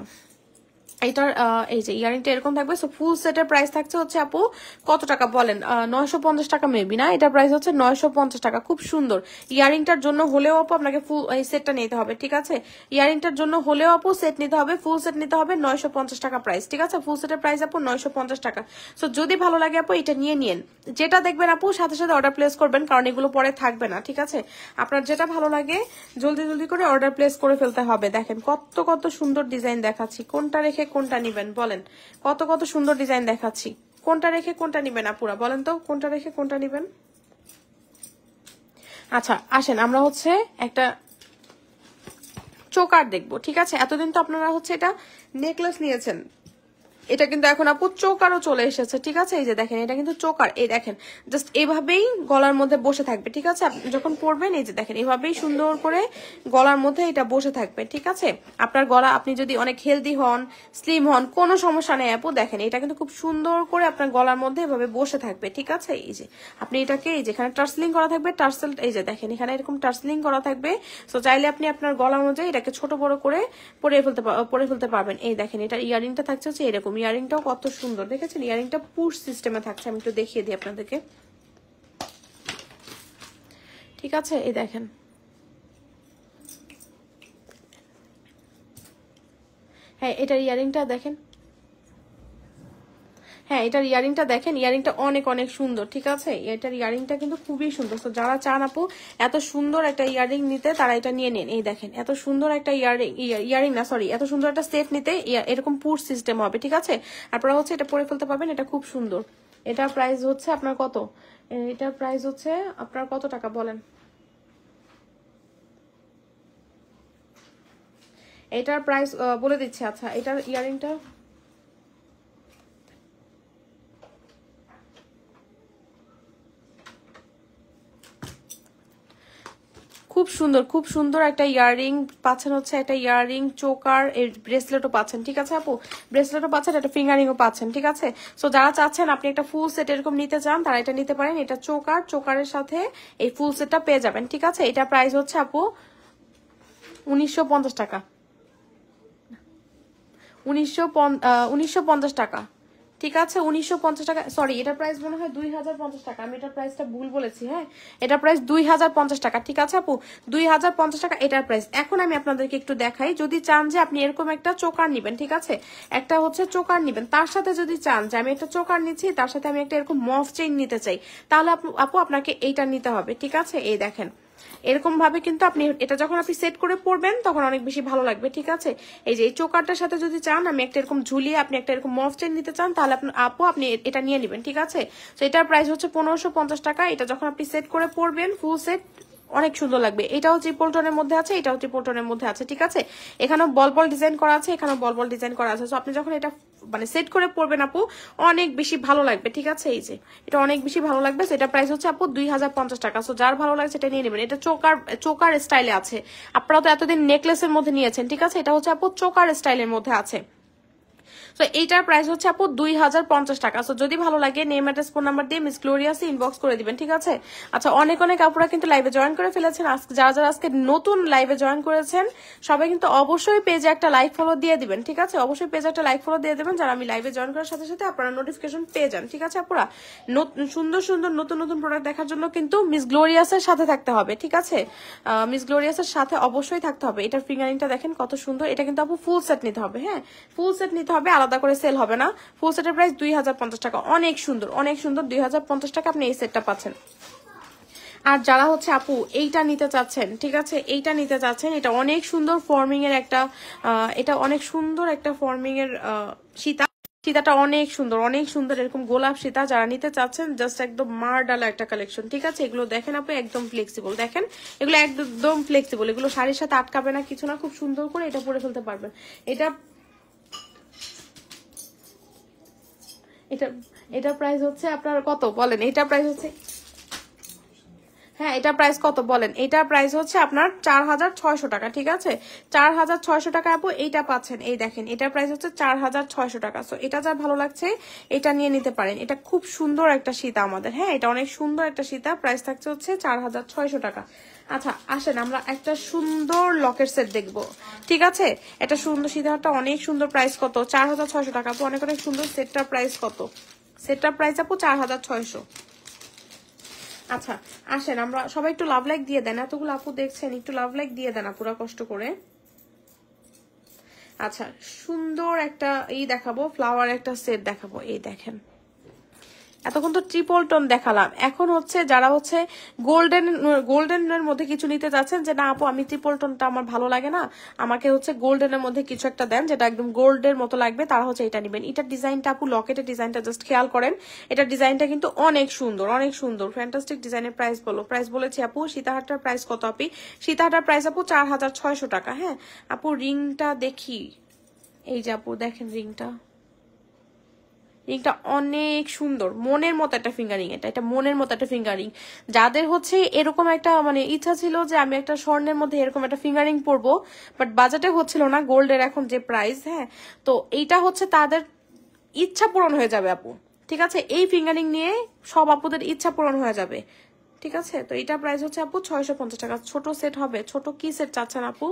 এটার এই যে ইয়ারিংটা এরকম থাকবে। সো ফুল সেটের প্রাইস থাকছে হচ্ছে আপু কত টাকা বলেন? 950 টাকা মেবি না, এটার প্রাইস হচ্ছে 950 টাকা। খুব সুন্দর ইয়ারিংটার জন্য হলেও আপু আপনাকে ফুল এই সেটটা নিতে হবে। ঠিক আছে, ইয়ারিংটার জন্য হলেও আপু সেট নিতে হবে, ফুল সেট নিতে হবে, 950 টাকা প্রাইস। ঠিক আছে, ফুল সেটের প্রাইস আপু 950 টাকা। সো যদি ভালো লাগে আপু এটা নিয়ে নিন, যেটা দেখবেন আপু সাথে সাথে অর্ডার প্লেস করবেন, কারণ এগুলো পরে থাকবে না। ঠিক আছে, আপনার যেটা ভালো লাগে জলদি জলদি করে অর্ডার প্লেস করে ফেলতে হবে। দেখেন কত কত সুন্দর ডিজাইন দেখাচ্ছি, কোনটা রেখে কোনটা নিবেন বলেন? কত কত সুন্দর ডিজাইন দেখাচ্ছি, কোনটা রেখে কোনটা নিবেন আপুরা বলেন তো? কোনটা রেখে কোনটা নিবেন? আচ্ছা আসেন আমরা হচ্ছে একটা চোকার দেখবো। ঠিক আছে, এতদিন তো আপনারা হচ্ছে এটা নেকলেস নিয়েছেন, এটা কিন্তু এখন আপু চোকারও চলে এসেছে। ঠিক আছে, এই যে দেখেন এটা কিন্তু চোকার, এই দেখেন জাস্ট এভাবেই গলার মধ্যে বসে থাকবে। ঠিক আছে, আপনি যখন পরবেন এই যে দেখেন এভাবেই সুন্দর করে গলার মধ্যে এটা বসে থাকবে। ঠিক আছে, আপনার গলা, আপনি যদি অনেক হেলদি হন, স্লিম হন, কোনো সমস্যা নেই আপু। দেখেন এটা কিন্তু খুব সুন্দর করে আপনার গলার মধ্যে এভাবে বসে থাকবে। ঠিক আছে, এই যে আপনি এটাকে এই যেখানে টার্সলিং করা থাকবে, টার্সেল এই যে দেখেন এখানে এরকম টার্সলিং করা থাকবে। তো চাইলে আপনি আপনার গলা অনুযায়ী এটাকে ছোট বড় করে পরে ফেলতে পারবেন। এই দেখেন এটার ইয়ারিংটা থাকছে হচ্ছে এরকম, ইয়ারিংটাও কত সুন্দর, দেখেছেন ইয়ারিংটা পুশ সিস্টেমে থাকছে। আমি একটু দেখিয়ে দিই আপনাদেরকে। ঠিক আছে, এই দেখেন হ্যাঁ এটার ইয়ারিংটা দেখেন, হ্যাঁ এটার ইয়ারিংটা দেখেন, ইয়ারিংটা অনেক অনেক সুন্দর। ঠিক আছে, এটার ইয়ারিংটা কিন্তু খুবই সুন্দর। তো যারা চান আপু এত সুন্দর একটা ইয়ারিং নিতে তারা এটা নিয়ে নেন। এই দেখেন এত সুন্দর একটা ইয়ারিং না সরি এত সুন্দর একটা সেট নিতে এরকম পুশ সিস্টেম হবে। ঠিক আছে, আপনারা হচ্ছে এটা পরে ফেলতে পারবেন, এটা খুব সুন্দর। এটার প্রাইস হচ্ছে আপনার কত? এটার প্রাইস হচ্ছে আপনার কত টাকা বলেন? এটার প্রাইস বলে দিচ্ছি। আচ্ছা, এটার ইয়ারিংটা খুব সুন্দর, খুব সুন্দর একটা ইয়াররিং পাচ্ছেন হচ্ছে, একটা ইয়াররিং চোকার এর ব্রেসলেটও পাচ্ছেন। ঠিক আছে আপু, ব্রেসলেটও পাচ্ছেন, একটা ফিঙ্গারিংও পাচ্ছেন। ঠিক আছে, সো যারা চাচ্ছেন আপনি একটা ফুল সেট এরকম নিতে চান তারা এটা নিতে পারেন। এটা চোকার, চোকারের সাথে এই ফুল সেটটা পেয়ে যাবেন। ঠিক আছে, এটা প্রাইস হচ্ছে আপু 1950 টাকা, 1950 টাকা। ঠিক আছে, 1950 টাকা, সরি এটার প্রাইস মনে হয় 2050 টাকা, আমি এটার প্রাইসটা ভুল বলেছি। হ্যাঁ, এটার প্রাইস 2050 টাকা। ঠিক আছে আপু, 2050 টাকা এটার প্রাইস। এখন আমি আপনাদেরকে একটু দেখাই, যদি চান যে আপনি এরকম একটা চোকার নিবেন, ঠিক আছে, একটা হচ্ছে চোকার নিবেন, তার সাথে যদি চান যে আমি একটা চোকার নিচ্ছি তার সাথে আমি একটা এরকম মফ চেইন নিতে চাই, তাহলে আপু আপনাকে এইটা নিতে হবে। ঠিক আছে, এই দেখেন এরকম ভাবে কিন্তু আপনি এটা যখন আপনি সেট করে পরবেন তখন অনেক বেশি ভালো লাগবে, ঠিক আছে। এই যে এই চোকারটার সাথে যদি চান আমি একটা এরকম ঝুলিয়ে আপনি একটা এরকম মফ চেন নিতে চান, তাহলে আপনি এটা নিয়ে নেবেন, ঠিক আছে। তো এটার প্রাইস হচ্ছে 1550 টাকা। এটা যখন আপনি সেট করে পরবেন ফুল সেট অনেক সুন্দর লাগবে। এটাও ট্রিপল টোনের মধ্যে আছে, এটাও ট্রিপল টোনের মধ্যে আছে, ঠিক আছে। এখানেও বল বল ডিজাইন করা আছে, এখানেও বল বল ডিজাইন করা আছে। তো আপনি যখন এটা মানে সেট করে পরবেন আপু অনেক বেশি ভালো লাগবে, ঠিক আছে। এই যে এটা অনেক বেশি ভালো লাগবে। সেটা প্রাইস হচ্ছে আপু 2050 টাকা। সো যার ভালো লাগে সেটা নিয়ে নেবেন। এটা চোকার স্টাইলে আছে। আপনারা তো এতদিন নেকলেসের মধ্যে নিয়েছেন, ঠিক আছে। এটা হচ্ছে আপু চোকার স্টাইলের মধ্যে আছে। তো এইটার প্রাইস হচ্ছে আপু 2050 টাকা। সো যদি ভালো লাগে নেম অ্যাড্রেস ফোন নাম্বার দিয়ে মিস গ্লোরিয়াসে ইনবক্স করে দিবেন, ঠিক আছে। আচ্ছা, অনেক আপুরা কিন্তু লাইভে জয়েন করে ফেলেছেন। যারা যারা আজকে নতুন লাইভে জয়েন করেছেন সবাই কিন্তু অবশ্যই পেজে একটা লাইক ফলো দিয়ে দিবেন, ঠিক আছে। অবশ্যই পেজে একটা লাইক ফলো দিয়ে দিবেন, যারা আমি লাইভে জয়েন করার সাথে সাথে আপনারা নোটিফিকেশন পেয়ে যান, ঠিক আছে আপুরা। সুন্দর সুন্দর নতুন নতুন প্রোডাক্ট দেখার জন্য কিন্তু মিস গ্লোরিয়াসের সাথে থাকতে হবে, ঠিক আছে। মিস গ্লোরিয়াসের সাথে অবশ্যই থাকতে হবে। এটার ফিঙ্গারিংটা দেখেন কত সুন্দর। এটা কিন্তু আপু ফুল সেট নিতে হবে, হ্যাঁ ফুল সেট নিতে হবে, আলাদা করে সেল হবে না। ফুল সেটের প্রাইস 2050 টাকা। অনেক সুন্দর, অনেক সুন্দর। 2050 টাকা আপনি এই সেটটা পাচ্ছেন। আর যারা হচ্ছে আপু এইটা নিতে চাচ্ছেন, ঠিক আছে, এইটা নিতে চাচ্ছেন, এটা অনেক সুন্দর ফর্মিং এর একটা এটা অনেক সুন্দর একটা ফর্মিং এর সীতাটা অনেক সুন্দর, অনেক সুন্দর। এরকম গোলাপ সীতা যারা নিতে চাচ্ছেন জাস্ট একদম মার ডালা একটা কালেকশন, ঠিক আছে। এগুলো দেখেন আপু একদম ফ্লেক্সিবল, দেখেন এগুলো একদম ফ্লেক্সিবল। এগুলো শাড়ির সাথে আটকাবে না, কিছু না, খুব সুন্দর করে এটা পরে ফেলতে পারবেন। এটা প্রাইস হচ্ছে আপনার কত বলেন? এটা প্রাইস হচ্ছে, হ্যাঁ এটা প্রাইস কত বলেন? এটার প্রাইস হচ্ছে আপনার 4600 টাকা, ঠিক আছে। 4600 টাকা আপু এইটা পাচ্ছেন। এই দেখেন এটার প্রাইস হচ্ছে 4600 টাকা। সো এটা যা ভালো লাগছে এটা নিয়ে নিতে পারেন। এটা খুব সুন্দর একটা সীতা আমাদের, হ্যাঁ এটা অনেক সুন্দর একটা সীতা। প্রাইস থাকছে হচ্ছে 4600 টাকা। আচ্ছা আসেন আমরা একটা সুন্দর লকেট সেট দেখবো, ঠিক আছে। এটা সুন্দর সীতাটা অনেক সুন্দর। প্রাইস কত? 4600 টাকা আপু। অনেক অনেক সুন্দর। সেটটার প্রাইস কত? সেটটার প্রাইস আপু 4600। আচ্ছা আসেন আমরা সবাই একটু লাভ লাইক দিয়ে দেন। এতগুলো আপু দেখছেন, একটু লাভ লাইক দিয়ে দেন আপুরা কষ্ট করে। আচ্ছা সুন্দর একটা দেখাবো, ফ্লাওয়ার একটা সেট দেখাবো। এই দেখেন এতক্ষণ তো ট্রিপল টোন দেখালাম, এখন হচ্ছে যারা হচ্ছে গোল্ডেনের মধ্যে কিছু নিতে চাচ্ছেন যে না আপু আমি ট্রিপল টোনটা আমার ভালো লাগে না, আমাকে হচ্ছে গোল্ডেনের মধ্যে কিছু একটা দেন যেটা একদম গোল্ডের মতো লাগবে, তারা হচ্ছে এটা নেবেন। এটার ডিজাইনটা আপু লকেটের ডিজাইনটা জাস্ট খেয়াল করেন। এটার ডিজাইনটা কিন্তু অনেক সুন্দর, অনেক সুন্দর, ফ্যান্টাস্টিক ডিজাইনের। প্রাইস প্রাইস বলেছি আপু। সীতাহারটার প্রাইস কত আপি? সীতাহারটার প্রাইস আপু 4600 টাকা। হ্যাঁ আপু রিংটা দেখি, এই যে আপু দেখেন রিংটা অনেক সুন্দর, মনের মতো একটা ফিঙ্গারিং। এটা মনের মতো একটা ফিঙ্গারিং। যাদের হচ্ছে এরকম একটা মানে ইচ্ছা ছিল যে আমি একটা স্বর্ণের মধ্যে এরকম একটা ফিঙ্গারিং পরবো, বাট বাজেটে হচ্ছিল না, গোল্ডের এখন যে প্রাইস, হ্যাঁ তো এইটা হচ্ছে তাদের ইচ্ছা পূরণ হয়ে যাবে আপু, ঠিক আছে। এই ফিঙ্গারিং নিয়ে সব আপুদের ইচ্ছা পূরণ হয়ে যাবে, ঠিক আছে। তো এটা প্রাইস হচ্ছে আপু 650 টাকা। ছোট সেট হবে? ছোট কি সেট চাচ্ছেন আপু?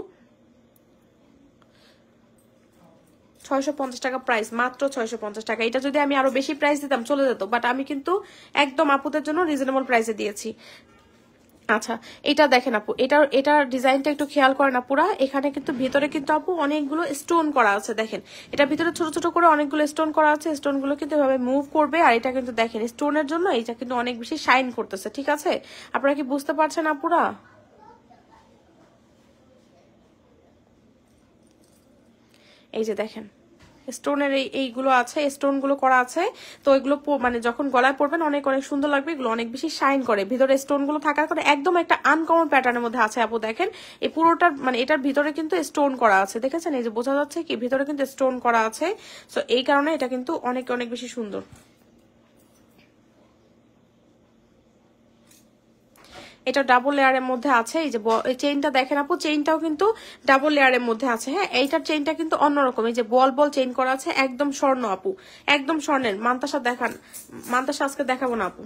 650 টাকা প্রাইস, মাত্র 650 টাকা। এটা যদি আমি আরো বেশি প্রাইস দিতাম চলে যেত, বাট আমি কিন্তু একদম আপুদের জন্য রিজনেবল প্রাইসে দিয়েছি। আচ্ছা এটা দেখেন আপু, এটার ডিজাইনটা একটু খেয়াল করেন আপুরা। এখানে কিন্তু ভিতরে কিন্তু আপু অনেকগুলো স্টোন করা আছে, দেখেন এটা ভিতরে ছোট ছোট করে অনেকগুলো স্টোন করা আছে। স্টোন গুলো কিন্তু এভাবে মুভ করবে, আর এটা কিন্তু দেখেন স্টোনের জন্য এটা কিন্তু অনেক বেশি শাইন করতেছে, ঠিক আছে। আপনারা কি বুঝতে পারছেন আপুরা? এই যে দেখেন স্টোনের এইগুলো আছে, স্টোন গুলো করা আছে। তো এগুলো মানে যখন গলায় পরবেন অনেক অনেক সুন্দর লাগবে। এগুলো অনেক বেশি শাইন করে, ভিতরে স্টোন গুলো থাকার কারণে একদম একটা আনকমন প্যাটার্নের মধ্যে আছে আপু। দেখেন এই পুরোটার মানে এটার ভিতরে কিন্তু স্টোন করা আছে, দেখেছেন এই যে বোঝা যাচ্ছে কি ভিতরে কিন্তু স্টোন করা আছে। তো এই কারণে এটা কিন্তু অনেক অনেক বেশি সুন্দর। এটা ডাবল লেয়ারের মধ্যে আছে। এই যে চেইনটা দেখেন আপু, চেইনটাও কিন্তু ডাবল লেয়ারের মধ্যে আছে। হ্যাঁ এইটার চেইনটা কিন্তু অন্যরকম, এই যে বল বল চেইন করা আছে, একদম স্বর্ণ আপু, একদম স্বর্ণের। মান্তাসা দেখান, মান্তাসা আজকে দেখাবো না আপু।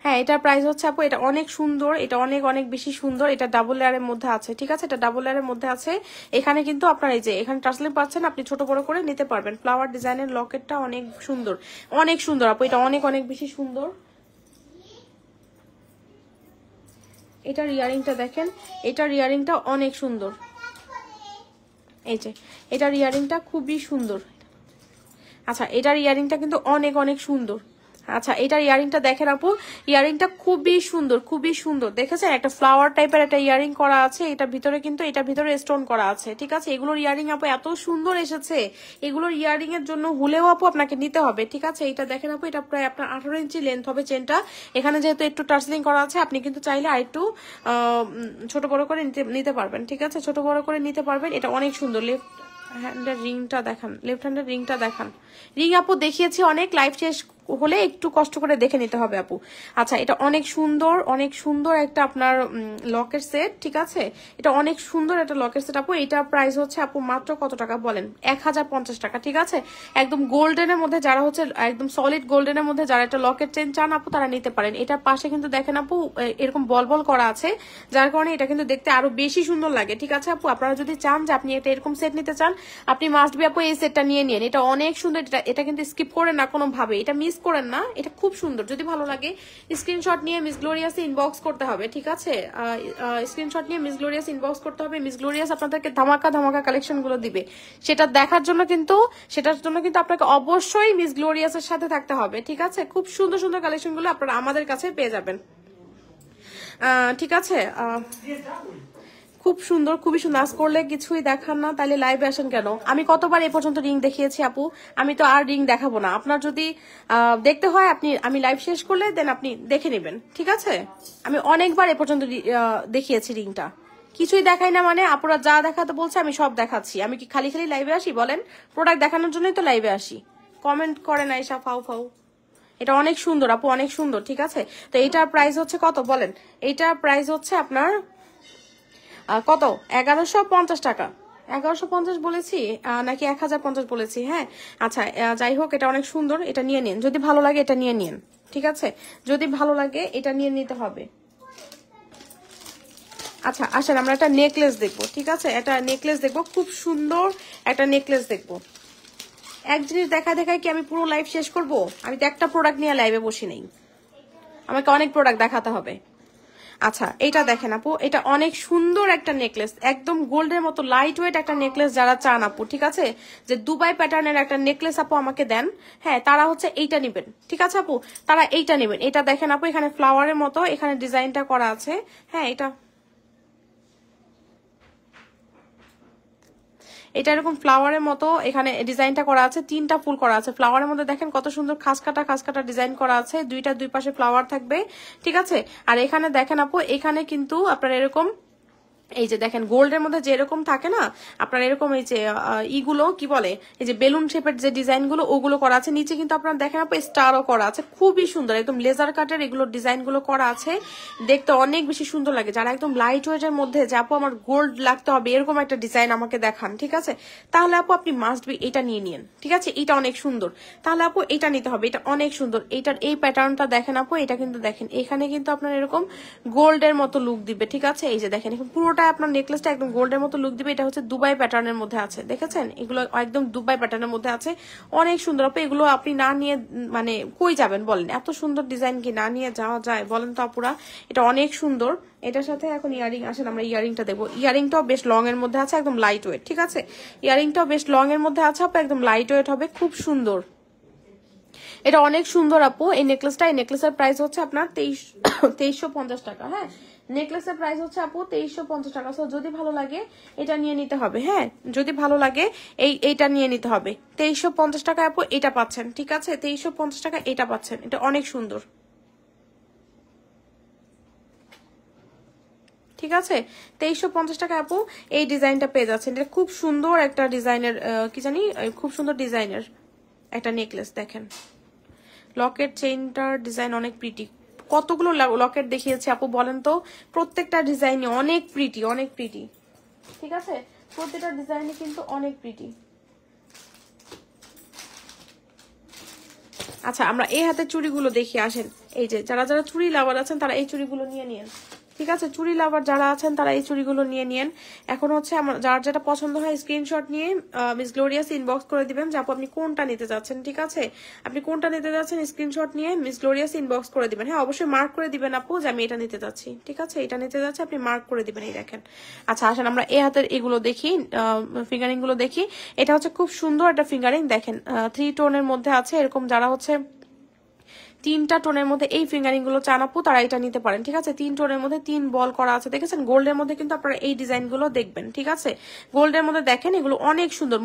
হ্যাঁ এটার প্রাইস হচ্ছে আপু, এটা অনেক সুন্দর, এটা অনেক অনেক বেশি সুন্দর। এটা ডাবল লেয়ারের মধ্যে আছে, ঠিক আছে, এটা ডাবল লেয়ারের মধ্যে আছে। এখানে কিন্তু আপনার এই যে এখানে টাসলিং পাচ্ছেন, আপনি ছোট বড় করে নিতে পারবেন। ফ্লাওয়ার ডিজাইনের লকেটটা অনেক সুন্দর, অনেক সুন্দর আপু, এটা অনেক অনেক বেশি সুন্দর। এটার ইয়ারিংটা দেখেন, এটার ইয়ারিংটা অনেক সুন্দর। এই যে এটার ইয়ারিংটা খুবই সুন্দর। আচ্ছা এটার ইয়ারিংটা কিন্তু অনেক অনেক সুন্দর। আচ্ছা এটার ইয়ারিংটা দেখেন আপু, ইয়ারিংটা খুবই সুন্দর, খুবই সুন্দর। দেখেছেন একটা ফ্লাওয়ার টাইপের একটা ইয়ারিং করা আছে, এটার ভিতরে কিন্তু এটার ভিতরে স্টোন করা আছে, ঠিক আছে। এগুলোর ইয়ারিং আপু এত সুন্দর এসেছে, এগুলোর ইয়ারিং এর জন্য হলেও আপু আপনাকে নিতে হবে, ঠিক আছে। এটা দেখেন আপু, এটা প্রায় আপনার 18 ইঞ্চি লেন্থ হবে চেনটা। এখানে যেহেতু একটু টার্সেলিং করা আছে, আপনি কিন্তু চাইলে আরেকটু ছোট বড় করে নিতে পারবেন, ঠিক আছে, ছোট বড় করে নিতে পারবেন। এটা অনেক সুন্দর। লেফট হ্যান্ডের রিংটা দেখান, লেফট হ্যান্ডের রিংটা দেখান। রিং আপু দেখিয়েছি অনেক, লাইভ শেষ হলে একটু কষ্ট করে দেখে নিতে হবে আপু। আচ্ছা এটা অনেক সুন্দর, অনেক সুন্দর একটা আপনার লকের সেট, ঠিক আছে। এটা অনেক সুন্দর একটা লকের সেট আপু। এটা প্রাইস হচ্ছে আপু মাত্র কত টাকা বলেন? 1050 টাকা, ঠিক আছে। একদম গোল্ডেনের মধ্যে যারা হচ্ছে একদম সলিড গোল্ডেনের মধ্যে যারা একটা লকের চেন চান আপু, তারা নিতে পারেন। এটার পাশে কিন্তু দেখেন আপু এরকম বল বল করা আছে, যার কারণে এটা কিন্তু দেখতে আরো বেশি সুন্দর লাগে, ঠিক আছে আপু। আপনারা যদি চান যে আপনি এটা এরকম সেট নিতে চান, আপনি মাস্ট বি আপু এই সেটটা নিয়ে নিন। এটা অনেক সুন্দর, এটা কিন্তু স্কিপ করেন না কোনো ভাবে, এটা মিস করেন না, এটা খুব সুন্দর। যদি ভালো লাগে স্ক্রিনশট নিয়ে মিস গ্লোরিয়াসে ইনবক্স করতে হবে, ঠিক আছে। স্ক্রিনশট নিয়ে মিস গ্লোরিয়াস ইনবক্স করতে হবে। মিস গ্লোরিয়াস আপনাদেরকে ধামাকা ধামাকা কালেকশন গুলো দিবে, সেটা দেখার জন্য কিন্তু আপনাকে অবশ্যই মিস গ্লোরিয়াসের সাথে থাকতে হবে, ঠিক আছে। খুব সুন্দর সুন্দর কালেকশন গুলো আপনারা আমাদের কাছে পেয়ে যাবেন, ঠিক আছে। খুব সুন্দর, খুবই সুন্দর। আজ করলে কিছুই দেখান না, তাহলে লাইভে আসেন কেন? আমি কতবার এ পর্যন্ত রিং দেখিয়েছি আপু, আমি তো আর রিং দেখাবো না। আপনার যদি দেখতে হয় আমি লাইভ শেষ করলে দেন আপনি দেখে নেবেন, ঠিক আছে। আমি অনেকবার এ পর্যন্ত দেখিয়েছি রিংটা, কিছুই দেখাই না মানে? আপুরা যা দেখাতে বলছে আমি সব দেখাচ্ছি। আমি কি খালি খালি লাইভে আসি বলেন? প্রোডাক্ট দেখানোর জন্যই তো লাইভে আসি। কমেন্ট করে না এসা ফাউ ফাউ। এটা অনেক সুন্দর আপু, অনেক সুন্দর, ঠিক আছে। তো এইটার প্রাইস হচ্ছে কত বলেন? এইটার প্রাইস হচ্ছে আপনার কত? 1150 টাকা। 1150 বলেছি নাকি 1050 বলেছি? হ্যাঁ আচ্ছা, যাই হোক, এটা অনেক সুন্দর, এটা নিয়ে নিন। যদি ভালো লাগে এটা নিয়ে নিন, ঠিক আছে। যদি ভালো লাগে এটা নিয়ে নিতে হবে। আচ্ছা আসেন আমরা একটা নেকলেস দেখবো, ঠিক আছে। একটা নেকলেস দেখবো, খুব সুন্দর একটা নেকলেস দেখবো। এক জিনিস দেখায় কি আমি পুরো লাইভ শেষ করব? আমি তো একটা প্রোডাক্ট নিয়ে লাইভে বসি নেই, আমাকে অনেক প্রোডাক্ট দেখাতে হবে। আচ্ছা এটা দেখেন আপু, এটা অনেক সুন্দর একটা নেকলেস, একদম গোল্ডের মতো লাইট ওয়েট একটা নেকলেস। যারা চান আপু, ঠিক আছে, যে দুবাই প্যাটার্নের একটা নেকলেস আপু আমাকে দেন, হ্যাঁ তারা হচ্ছে এইটা নিবেন, ঠিক আছে আপু, তারা এইটা নিবেন। এটা দেখেন আপু, এখানে ফ্লাওয়ারের মতো এখানে ডিজাইনটা করা আছে, হ্যাঁ এটা এরকম ফ্লাওয়ারের মতো এখানে ডিজাইনটা করা আছে, 3টা ফুল করা আছে ফ্লাওয়ারের মধ্যে। দেখেন কত সুন্দর খাস কাটা ডিজাইন করা আছে, দুই পাশে ফ্লাওয়ার থাকবে, ঠিক আছে। আর এখানে দেখেন আপু, এখানে কিন্তু আপনার এরকম এই যে দেখেন গোল্ডের মধ্যে যেরকম থাকে না আপনার, এরকম এই যে ইগুলো কি বলে, এই যে বেলুন শেপের যে ডিজাইন গুলো ওগুলো করা আছে। নিচে কিন্তু আপনার দেখেন আপু স্টারও করা আছে, খুবই সুন্দর, একদম লেজার কাটের এগুলো ডিজাইন গুলো করা আছে, দেখতে অনেক বেশি সুন্দর লাগে। যারা একদম লাইট ওয়েট এর মধ্যে যে আপু আমার গোল্ড লাগতে হবে এরকম একটা ডিজাইন আমাকে দেখান, ঠিক আছে, তাহলে আপু আপনি মাস্ট বি এটা নিয়ে নিন, ঠিক আছে। এটা অনেক সুন্দর, তাহলে আপু এটা নিতে হবে, এটা অনেক সুন্দর। এইটার এই প্যাটার্নটা দেখেন আপু, এটা কিন্তু দেখেন এখানে কিন্তু আপনার এরকম গোল্ডের মতো লুক দিবে, ঠিক আছে। এই যে দেখেন এখন পুরোটা আপনার নেকলেসটা একদম গোল্ডের মতো লুক দিবে। এটা হচ্ছে দুবাই প্যাটার্নের মধ্যে আছে, দেখেছেন, এগুলো একদম দুবাই প্যাটার্নের মধ্যে আছে, অনেক সুন্দর আপু। এগুলো আপনি না নিয়ে মানে কই যাবেন বলেন? এত সুন্দর ডিজাইন কি না নিয়ে যাওয়া যায় বলেন তো আপুরা? এটা অনেক সুন্দর। এটার সাথে এখন ইয়ারিং, আসেন আমরা ইয়ারিংটা দেবো। ইয়ারিংটাও বেশ লং এর মধ্যে আছে, একদম লাইট ওয়েট, ঠিক আছে। ইয়ারিংটাও বেশ লং এর মধ্যে আছে আপু, একদম লাইট ওয়েট হবে, খুব সুন্দর। এটা অনেক সুন্দর আপু। এই নেকলেসটা, এই নেকলেসের প্রাইস হচ্ছে আপনার 2350 টাকা। হ্যাঁ নেকলেসের প্রাইস হচ্ছে আপু 2350 টাকা। সো যদি ভালো লাগে এটা নিয়ে নিতে হবে, হ্যাঁ যদি ভালো লাগে এইটা নিয়ে নিতে হবে। 2350 টাকা আপু এটা পাচ্ছেন, ঠিক আছে, 2350 টাকা এটা পাচ্ছেন। এটা অনেক সুন্দর, ঠিক আছে। 2350 টাকা আপু এই ডিজাইনটা পেয়ে যাচ্ছেন। এটা খুব সুন্দর একটা ডিজাইনের, কি জানি, খুব সুন্দর ডিজাইনের একটা নেকলেস। দেখেন লকেট চেইনটার ডিজাইন অনেক প্রিটি। কতগুলো লকেট দেখিয়েছি আপু বলেন তো? প্রত্যেকটা ডিজাইনে অনেক প্রিটি, অনেক প্রিটি, ঠিক আছে, প্রত্যেকটা ডিজাইনে কিন্তু অনেক প্রিটি। আচ্ছা আমরা এই হাতের চুড়িগুলো দেখি, আসেন। এই যে যারা যারা চুড়ি লাভার আছেন তারা এই চুড়িগুলো নিয়ে নিন, ঠিক আছে, চুড়ি লাভার যারা আছেন তারা এই চুড়িগুলো নিয়ে নিন। এখন হচ্ছে আমার যার যেটা পছন্দ হয় স্ক্রিনশট নিয়ে মিস গ্লোরিয়াস ইনবক্স করে দিবেন যে আপু আপনি কোনটা নিতে যাচ্ছেন। ঠিক আছে, আপনি কোনটা নিতে যাচ্ছেন স্ক্রিনশট নিয়ে মিস গ্লোরিয়াস ইনবক্স করে দিবেন। হ্যাঁ, অবশ্যই মার্ক করে দিবেন আপু যে আমি এটা নিতে যাচ্ছি। ঠিক আছে, এটা নিতে যাচ্ছি, আপনি মার্ক করে দিবেন। এই দেখেন। আচ্ছা আসেন আমরা এই হাতের এগুলো দেখি, ফিঙ্গারিং গুলো দেখি। এটা হচ্ছে খুব সুন্দর একটা ফিঙ্গারিং, দেখেন 3 টোনের মধ্যে আছে। এরকম যারা হচ্ছে 3টা টোনের মধ্যে এই ফিঙ্গারিং গুলো চান আপু তারা এটা নিতে পারেন। ঠিক আছে, 3 টোনের মধ্যে 3 বল করা আছে, দেখেছেন? গোল্ডের মধ্যে কিন্তু আপনারা এই ডিজাইন গুলো দেখবেন। ঠিক আছে, গোল্ডের মধ্যে দেখেন এগুলো অনেক সুন্দর,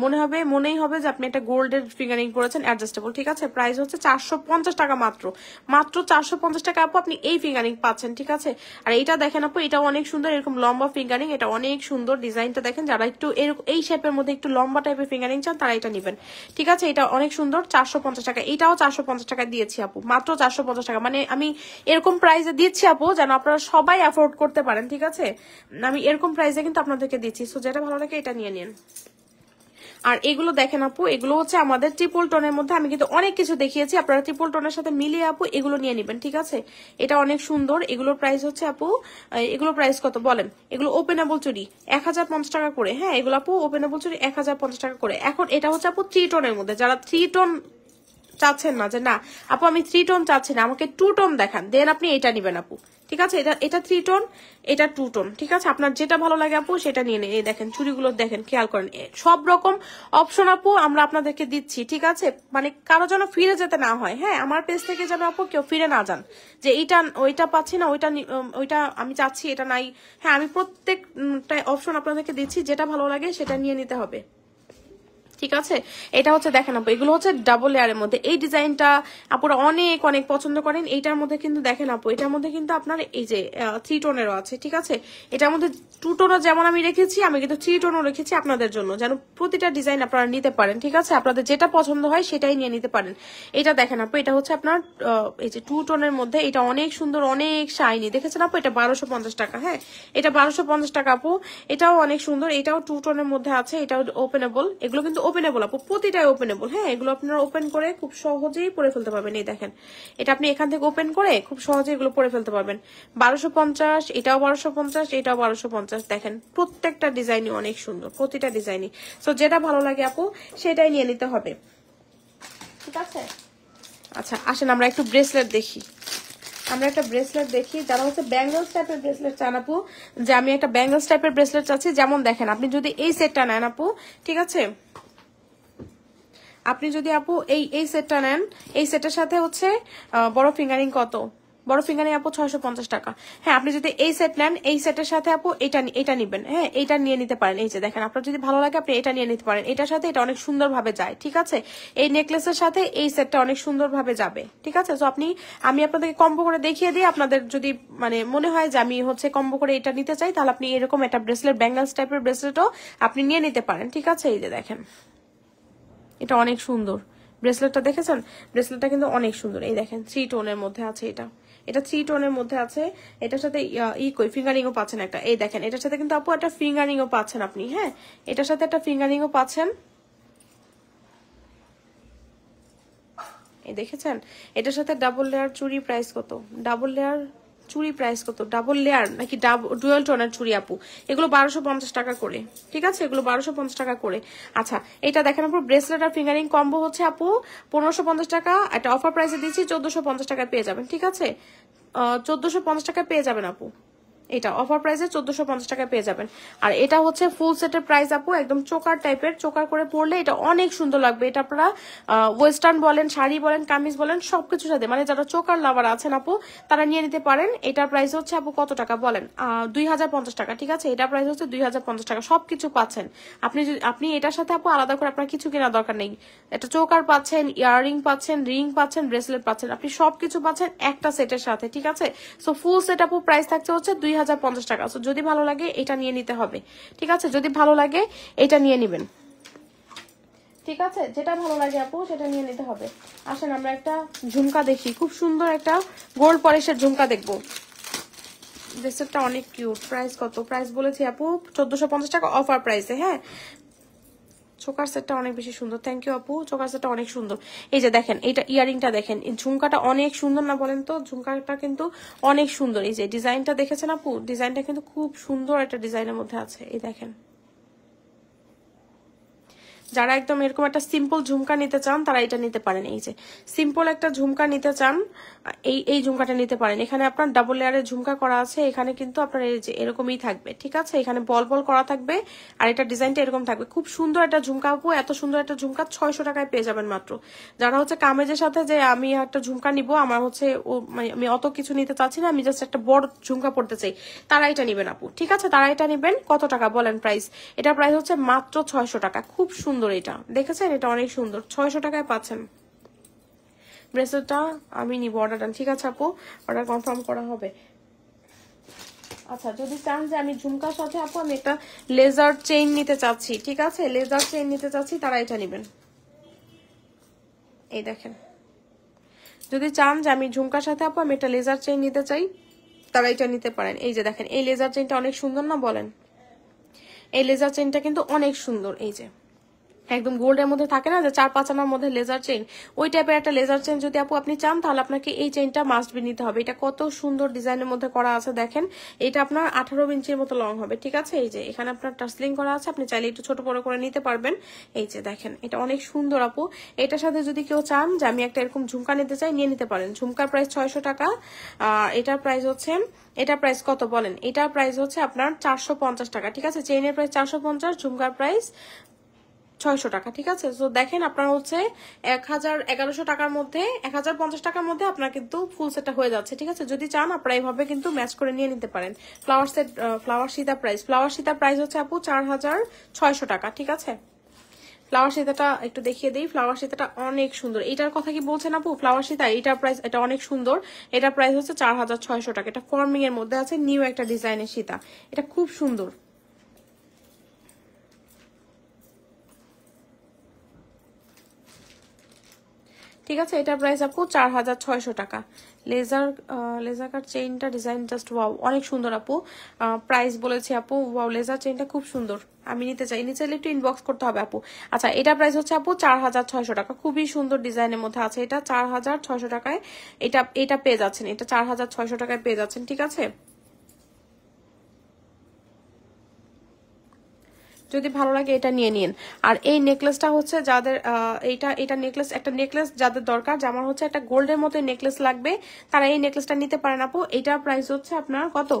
মনেই হবে যে আপনি একটা গোল্ডের ফিঙ্গারিং করেছেন, অ্যাডজাস্টেবল। ঠিক আছে, প্রাইস হচ্ছে 450 টাকা, মাত্র 450 টাকা আপু আপনি এই ফিঙ্গারিং পাচ্ছেন। ঠিক আছে, আর এটা দেখেন আপু, এটাও অনেক সুন্দর, এরকম লম্বা ফিঙ্গারিং, এটা অনেক সুন্দর ডিজাইনটা দেখেন। যারা একটু এই শেপের মধ্যে একটু লম্বা টাইপের ফিঙ্গারিং চান তারা এটা নিবেন। ঠিক আছে, এটা অনেক সুন্দর, 450 টাকা। এটাও 450 টাকা দিয়েছি আপু, মাত্র 450 টাকা। মানে আমি এরকম প্রাইসে দিচ্ছি আপু যেন আপনারা সবাই অ্যাফোর্ড করতে পারেন। ঠিক আছে, আমি এরকম প্রাইসে কিন্তু আপনাদেরকে দিচ্ছি। সো যেটা ভালো লাগে এটা নিয়ে নিন। আর এগুলো দেখেন আপু, এগুলো হচ্ছে আমাদের ট্রিপল টোনের মধ্যে, আমি কিন্তু অনেক কিছু দেখিয়েছি, আপনারা ট্রিপল টোনের সাথে মিলিয়ে আপু এগুলো নিয়ে নেবেন। ঠিক আছে, এটা অনেক সুন্দর। এগুলোর প্রাইস হচ্ছে আপু, এগুলোর প্রাইস কত বলেন? এগুলো ওপেনেবল চুড়ি 1050 টাকা করে। হ্যাঁ, এগুলো আপু ওপেনেবল চুড়ি 1050 টাকা করে। এখন এটা হচ্ছে আপু 3 টোনের মধ্যে, যারা 3 টোন চাচ্ছেন না, যে না আপু আমি 3 টোন চাচ্ছি না, আমাকে 2 টোন দেখান, দেন আপনি এটা নিবেন আপু। ঠিক আছে, এটা 3 টোন, এটা 2 টোন। ঠিক আছে, আপনার যেটা ভালো লাগে আপু সেটা নিয়ে নিন। এই দেখেন চুড়িগুলো দেখেন, খেয়াল করেন, সব রকম অপশন আপু আমরা আপনাদেরকে দিচ্ছি। ঠিক আছে, মানে কারো যেন ফিরে যেতে না হয়। হ্যাঁ, আমার পেজ থেকে যেন আপু কেউ ফিরে না যান যে ওইটা পাচ্ছি না, ওইটা আমি চাচ্ছি, এটা নাই। হ্যাঁ, আমি প্রত্যেকটা অপশন আপনাদেরকে দিচ্ছি, যেটা ভালো লাগে সেটা নিয়ে নিতে হবে। ঠিক আছে, এটা হচ্ছে দেখেন আপু, এগুলো হচ্ছে ডাবল লেয়ারের মধ্যে। এই ডিজাইনটা আপুরা অনেক অনেক পছন্দ করেন। এইটার মধ্যে কিন্তু দেখেন আপু, এটার মধ্যে কিন্তু আপনার এই যে 3 টোনেরও আছে। ঠিক আছে, এটার মধ্যে 2 টোনও যেমন আমি রেখেছি, আমি কিন্তু 3 টোনও রেখেছি আপনাদের জন্য, যেন প্রতিটা ডিজাইন আপনারা নিতে পারেন। ঠিক আছে, আপনাদের যেটা পছন্দ হয় সেটাই নিয়ে নিতে পারেন। এটা দেখেন আপু, এটা হচ্ছে আপনার এই যে 2 টোনের মধ্যে, এটা অনেক সুন্দর, অনেক শাইনি, দেখেছেন আপু? এটা 1250 টাকা। হ্যাঁ, এটা 1250 টাকা আপু, এটাও অনেক সুন্দর, এটাও 2 টোনের মধ্যে আছে, এটাও ওপেনেবল। এগুলো কিন্তু ওপেনেবল আপু, প্রতিটাই ওপেনেবল। হ্যাঁ, এগুলো আপনারা ওপেন করে খুব সহজেই পরে ফেলতে পারবেন। এই দেখেন, এটা আপনি এখান থেকে ওপেন করে খুব সহজেই এগুলো পরে ফেলতে পারবেন। 1250, এটাও 1250, এটাও 1250। দেখেন প্রত্যেকটা ডিজাইনই অনেক সুন্দর, প্রতিটা ডিজাইনই। সো যেটা ভালো লাগে আপু সেটাই নিয়ে নিতে হবে। ঠিক আছে, আচ্ছা আসেন আমরা একটু ব্রেসলেট দেখি। আমরা একটা ব্রেসলেট দেখি, যারা হচ্ছে ব্যাঙ্গলস টাইপের ব্রেসলেট চান আপু, যে আমি একটা ব্যাঙ্গলস টাইপের ব্রেসলেট চাচ্ছি, যেমন দেখেন আপনি যদি এই সেটটা নেন আপু, ঠিক আছে, আপনি যদি আপু এই সেটটা নেন, এই সেটের সাথে হচ্ছে বড় ফিঙ্গারিং কত, বড় ফিঙ্গারিং আপু 650 টাকা। হ্যাঁ, আপনি যদি এই সেট নেন, এই সেটের সাথে আপু এটা নিবেন। হ্যাঁ, এটা নিয়ে নিতে পারেন। এই যে দেখেন, আপনার যদি ভালো লাগে আপনি এটা নিয়ে নিতে পারেন, এটার সাথে এটা অনেক সুন্দর ভাবে যায়। ঠিক আছে, এই নেকলেসের সাথে এই সেটটা অনেক সুন্দর ভাবে যাবে। ঠিক আছে, তো আমি আপনাদেরকে কম্বো করে দেখিয়ে দিই, আপনাদের যদি মানে মনে হয় যে আমি হচ্ছে কম্বো করে এটা নিতে চাই, তাহলে আপনি এরকম একটা ব্রেসলেট, ব্যাঙ্গলস টাইপের ব্রেসলেটও আপনি নিয়ে নিতে পারেন। ঠিক আছে, এই যে দেখেন, এটা অনেক সুন্দর ব্রেসলেটটা, দেখেছেন? ব্রেসলেটটা কিন্তু অনেক সুন্দর। এই দেখেন 3 টোনের মধ্যে আছে, এটা 3 টোনের মধ্যে আছে। এটার সাথে ফিঙ্গারিংও পাচ্ছেন একটা। এই দেখেন, এটার সাথে কিন্তু আপু একটা ফিঙ্গারিংও পাচ্ছেন আপনি। হ্যাঁ, এটার সাথে একটা ফিঙ্গারিংও পাচ্ছেন। এই দেখেছেন, এটার সাথে ডাবল লেয়ার চুড়ি প্রাইস কত, ডাবল লেয়ার চুড়ি প্রাইস কত, ডাবল লেয়ার নাকি ডুয়েল টোনের চুড়ি আপু, এগুলো 1250 টাকা করে। ঠিক আছে, এগুলো 1250 টাকা করে। আচ্ছা, এটা দেখেন আপু, ব্রেসলেট আর ফিঙ্গারিং কম্বো হচ্ছে আপু 1550 টাকা, একটা অফার প্রাইসে দিচ্ছি 1450 টাকায় পেয়ে যাবেন। ঠিক আছে, 1450 টাকায় পেয়ে যাবেন আপু, এটা অফার প্রাইসে 1450 টাকায় পেয়ে যাবেন। আর এটা হচ্ছে ফুল সেটের প্রাইস আপু, একদম চোকার টাইপের, চোকার করে পরলে এটা অনেক সুন্দর লাগবে। এটা আপনারা ওয়েস্টার্ন বলেন, শাড়ি বলেন, কামিজ বলেন, সবকিছুর সাথে, মানে যারা চোকার লাভার আছেন আপু তারা নিয়ে নিতে পারেন। এটার প্রাইস হচ্ছে আপু কত টাকা বলেন, 2050 টাকা। ঠিক আছে, এটার প্রাইস হচ্ছে 2050 টাকা, সবকিছু পাচ্ছেন আপনি এটার সাথে আপু আলাদা করে আপনার কিছু কেনার দরকার নেই। এটা চোকার পাচ্ছেন, ইয়াররিং পাচ্ছেন, রিং পাচ্ছেন, ব্রেসলেট পাচ্ছেন, আপনি সবকিছু পাচ্ছেন একটা সেটের সাথে। ঠিক আছে, সো ফুল সেট আপু প্রাইস থাকছে হচ্ছে 2050 টাকা। সো যদি ভালো লাগে এটা নিয়ে নিতে হবে। ঠিক আছে, যদি ভালো লাগে এটা নিয়ে নিবেন। ঠিক আছে, যেটা ভালো লাগে আপু সেটা নিয়ে নিতে হবে। আসেন আমরা একটা ঝুমকা দেখি, খুব সুন্দর একটা গোল্ড পলিশের ঝুমকা দেখবো। ব্রেসলেটটা অনেক কিউট। প্রাইস কত, প্রাইস বলেছি আপু 1450 টাকা অফার প্রাইসে। হ্যাঁ, চোকার সেটটা অনেক বেশি সুন্দর, থ্যাংক ইউ আপু, চোকার সেটটা অনেক সুন্দর। এই যে দেখেন এটা ইয়ারিংটা দেখেন, ঝুমকাটা অনেক সুন্দর না বলেন তো? ঝুমকাটা কিন্তু অনেক সুন্দর। এই যে ডিজাইনটা দেখেছেন আপু, ডিজাইনটা কিন্তু খুব সুন্দর একটা ডিজাইনের মধ্যে আছে। এই দেখেন, যারা একদম এরকম একটা সিম্পল ঝুমকা নিতে চান তারা এটা নিতে পারেন। এই যে সিম্পল একটা ঝুমকা নিতে চান, এই ঝুমকাটা নিতে পারেন। এখানে আপনার ডাবল লেয়ারের ঝুমকা করা আছে, এখানে কিন্তু আপনার এই যে এরকমই থাকবে, ঠিক আছে? এখানে বল বল করা থাকবে, আর এটা ডিজাইনটা এরকম থাকবে। খুব সুন্দর একটা ঝুমকা আপু, এত সুন্দর একটা ঝুমকা 600 টাকায় পেয়ে যাবেন মাত্র। যারা হচ্ছে কামেজের সাথে যে আমি একটা ঝুমকা নিব, আমার হচ্ছে আমি অত কিছু নিতে চাচ্ছি না, আমি জাস্ট একটা বড় ঝুমকা পড়তে চাই, তারা এটা নিবেন আপু, ঠিক আছে? তারা এটা নিবেন। কত টাকা বলেন প্রাইস? এটার প্রাইস হচ্ছে মাত্র 600 টাকা। খুব সুন্দর, এটা দেখেছেন, এটা অনেক সুন্দর, 600 টাকায় পাচ্ছেন। ব্রেসলেটটা আমি নিব, অর্ডার ডান, ঠিক আছে আপু, অর্ডার কনফার্ম করা হবে। আচ্ছা, যদি চান যে আমি ঝুমকার সাথে আপু আমি একটা লেজার চেইন নিতে চাচ্ছি, ঠিক আছে, লেজার চেইন নিতে চাচ্ছি, তারা এটা নেবেন। এই দেখেন, যদি চান যে আমি ঝুমকার সাথে আপু আমি একটা লেজার চেইন নিতে চাই, তারা এটা নিতে পারেন। এই যে দেখেন, এই লেজার চেইনটা অনেক সুন্দর না বলেন? এই লেজার চেইনটা কিন্তু অনেক সুন্দর। এই যে একদম গোল্ডের মধ্যে থাকে না যে 4-5 আনার মধ্যে লেজার চেইন, ওই টাইপের একটা লেজার চেইন যদি আপু আপনি চান, তাহলে আপনাকে এই চেইনটা মাস্ট বি নিতে হবে। এটা কত সুন্দর ডিজাইনের মধ্যে করা আছে দেখেন, এটা আপনার 18 ইঞ্চির মতো লং হবে, ঠিক আছে? এই যে এখানে আপনার টাসলিং করা আছে, আপনি চাইলে একটু ছোট বড় করে নিতে পারবেন। এই যে দেখেন, এটা অনেক সুন্দর আপু। এটার সাথে যদি কেউ চান যে আমি একটা এরকম ঝুমকা নিতে চাই, নিয়ে নিতে পারেন। ঝুমকার প্রাইস 600 টাকা, আর এটার প্রাইস হচ্ছে, এটা প্রাইস কত বলেন? এটার প্রাইস হচ্ছে আপনার 450 টাকা, ঠিক আছে? চেইনের প্রাইস 450, ঝুমকার প্রাইস 600 টাকা, ঠিক আছে? তো দেখেন আপনার হচ্ছে 1100 টাকার মধ্যে, 1050 টাকার মধ্যে আপনার কিন্তু ফুল সেটটা হয়ে যাচ্ছে, ঠিক আছে? যদি চান আপনারা এইভাবে কিন্তু ম্যাচ করে নিয়ে নিতে পারেন। Flower set, flower Sita price, flower Sita price হচ্ছে আপু 4600 টাকা, ঠিক আছে? ফ্লাওয়ার সীতাটা একটু দেখিয়ে দিই, ফ্লাওয়ার সীতাটা অনেক সুন্দর। এটার কথা কি বলছেন আপু? ফ্লাওয়ার সীতা, এটার প্রাইস, এটা অনেক সুন্দর, এটার প্রাইস হচ্ছে 4600 টাকা। এটা ফর্মিং এর মধ্যে আছে, নিউ একটা ডিজাইনের সীতা, এটা খুব সুন্দর। ঠিক আছে, এটার প্রাইস আপু 4600 টাকা। লেজার কাট চেইনটা ডিজাইন জাস্ট ওয়াও, অনেক সুন্দর আপু। প্রাইস বলেছি আপু, ওয়াও, লেজার চেইনটা খুব সুন্দর, আমি নিতে চাই। নিচে একটু ইনবক্স করতে হবে আপু। আচ্ছা, এটা প্রাইস হচ্ছে আপু 4600 টাকা, খুবই সুন্দর ডিজাইনের মধ্যে আছে, এটা 4600 টাকায় এটা পেয়ে যাচ্ছেন, এটা 4600 টাকায় পেয়ে যাচ্ছেন, ঠিক আছে? যদি ভালো লাগে এটা নিয়ে নিন। আর এই নেকলেসটা হচ্ছে যাদের এটা নেকলেস, একটা নেকলেস যাদের দরকার, যেমন হচ্ছে একটা গোল্ডের মতো নেকলেস লাগবে, তারা এই নেকলেসটা নিতে পারেন আপু। এটার প্রাইস হচ্ছে আপনার কত?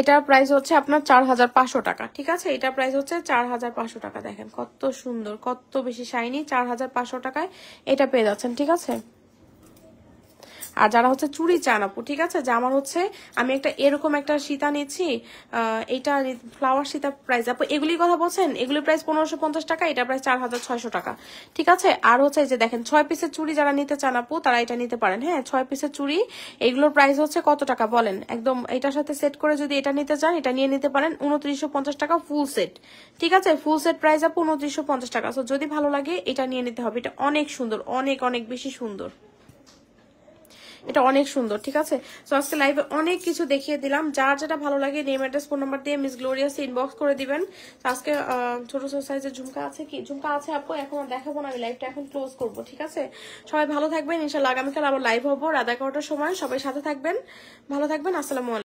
এটার প্রাইস হচ্ছে আপনার 4500 টাকা, ঠিক আছে? এটার প্রাইস হচ্ছে 4500 টাকা। দেখেন কত সুন্দর, কত বেশি শাইনি, 4500 টাকায় এটা পেয়ে যাচ্ছেন, ঠিক আছে? আর যারা হচ্ছে চুড়ি চান আপু, ঠিক আছে, যে আমার হচ্ছে আমি একটা এরকম একটা সীতা নিচ্ছি, এইটা ফ্লাওয়ার সীতা প্রাইস আপু, এগুলির কথা বলছেন, এগুলির প্রাইস 1550 টাকা, এটা প্রাইস 4600 টাকা, ঠিক আছে? আর হচ্ছে যে দেখেন 6 পিসের চুড়ি যারা নিতে চান আপু, তারা এটা নিতে পারেন। হ্যাঁ, 6 পিসের চুড়ি, এগুলোর প্রাইস হচ্ছে কত টাকা বলেন? একদম এটার সাথে সেট করে যদি এটা নিতে চান, এটা নিয়ে নিতে পারেন 2950 টাকা ফুল সেট, ঠিক আছে? ফুল সেট প্রাইস আপু 2950 টাকা। তো যদি ভালো লাগে এটা নিয়ে নিতে হবে, এটা অনেক সুন্দর, অনেক অনেক বেশি সুন্দর, এটা অনেক সুন্দর, ঠিক আছে? তো আজকে লাইভে অনেক কিছু দেখিয়ে দিলাম, যার যেটা ভালো লাগে নেম অ্যাড্রেস ফোন নাম্বার দিয়ে মিস গ্লোরিয়াস ইনবক্স করে দিবেন। আজকে ছোট ছোট সাইজের ঝুমকা আছে, কি ঝুমকা আছে আপু এখন দেখাবো না, আমি লাইভটা এখন ক্লোজ করবো, ঠিক আছে? সবাই ভালো থাকবেন, ইনশাআল্লাহ আগামীকাল আবার লাইভ হবো রাত 11টার সময়। সবাই সাথে থাকবেন, ভালো থাকবেন, আসসালামু আলাইকুম।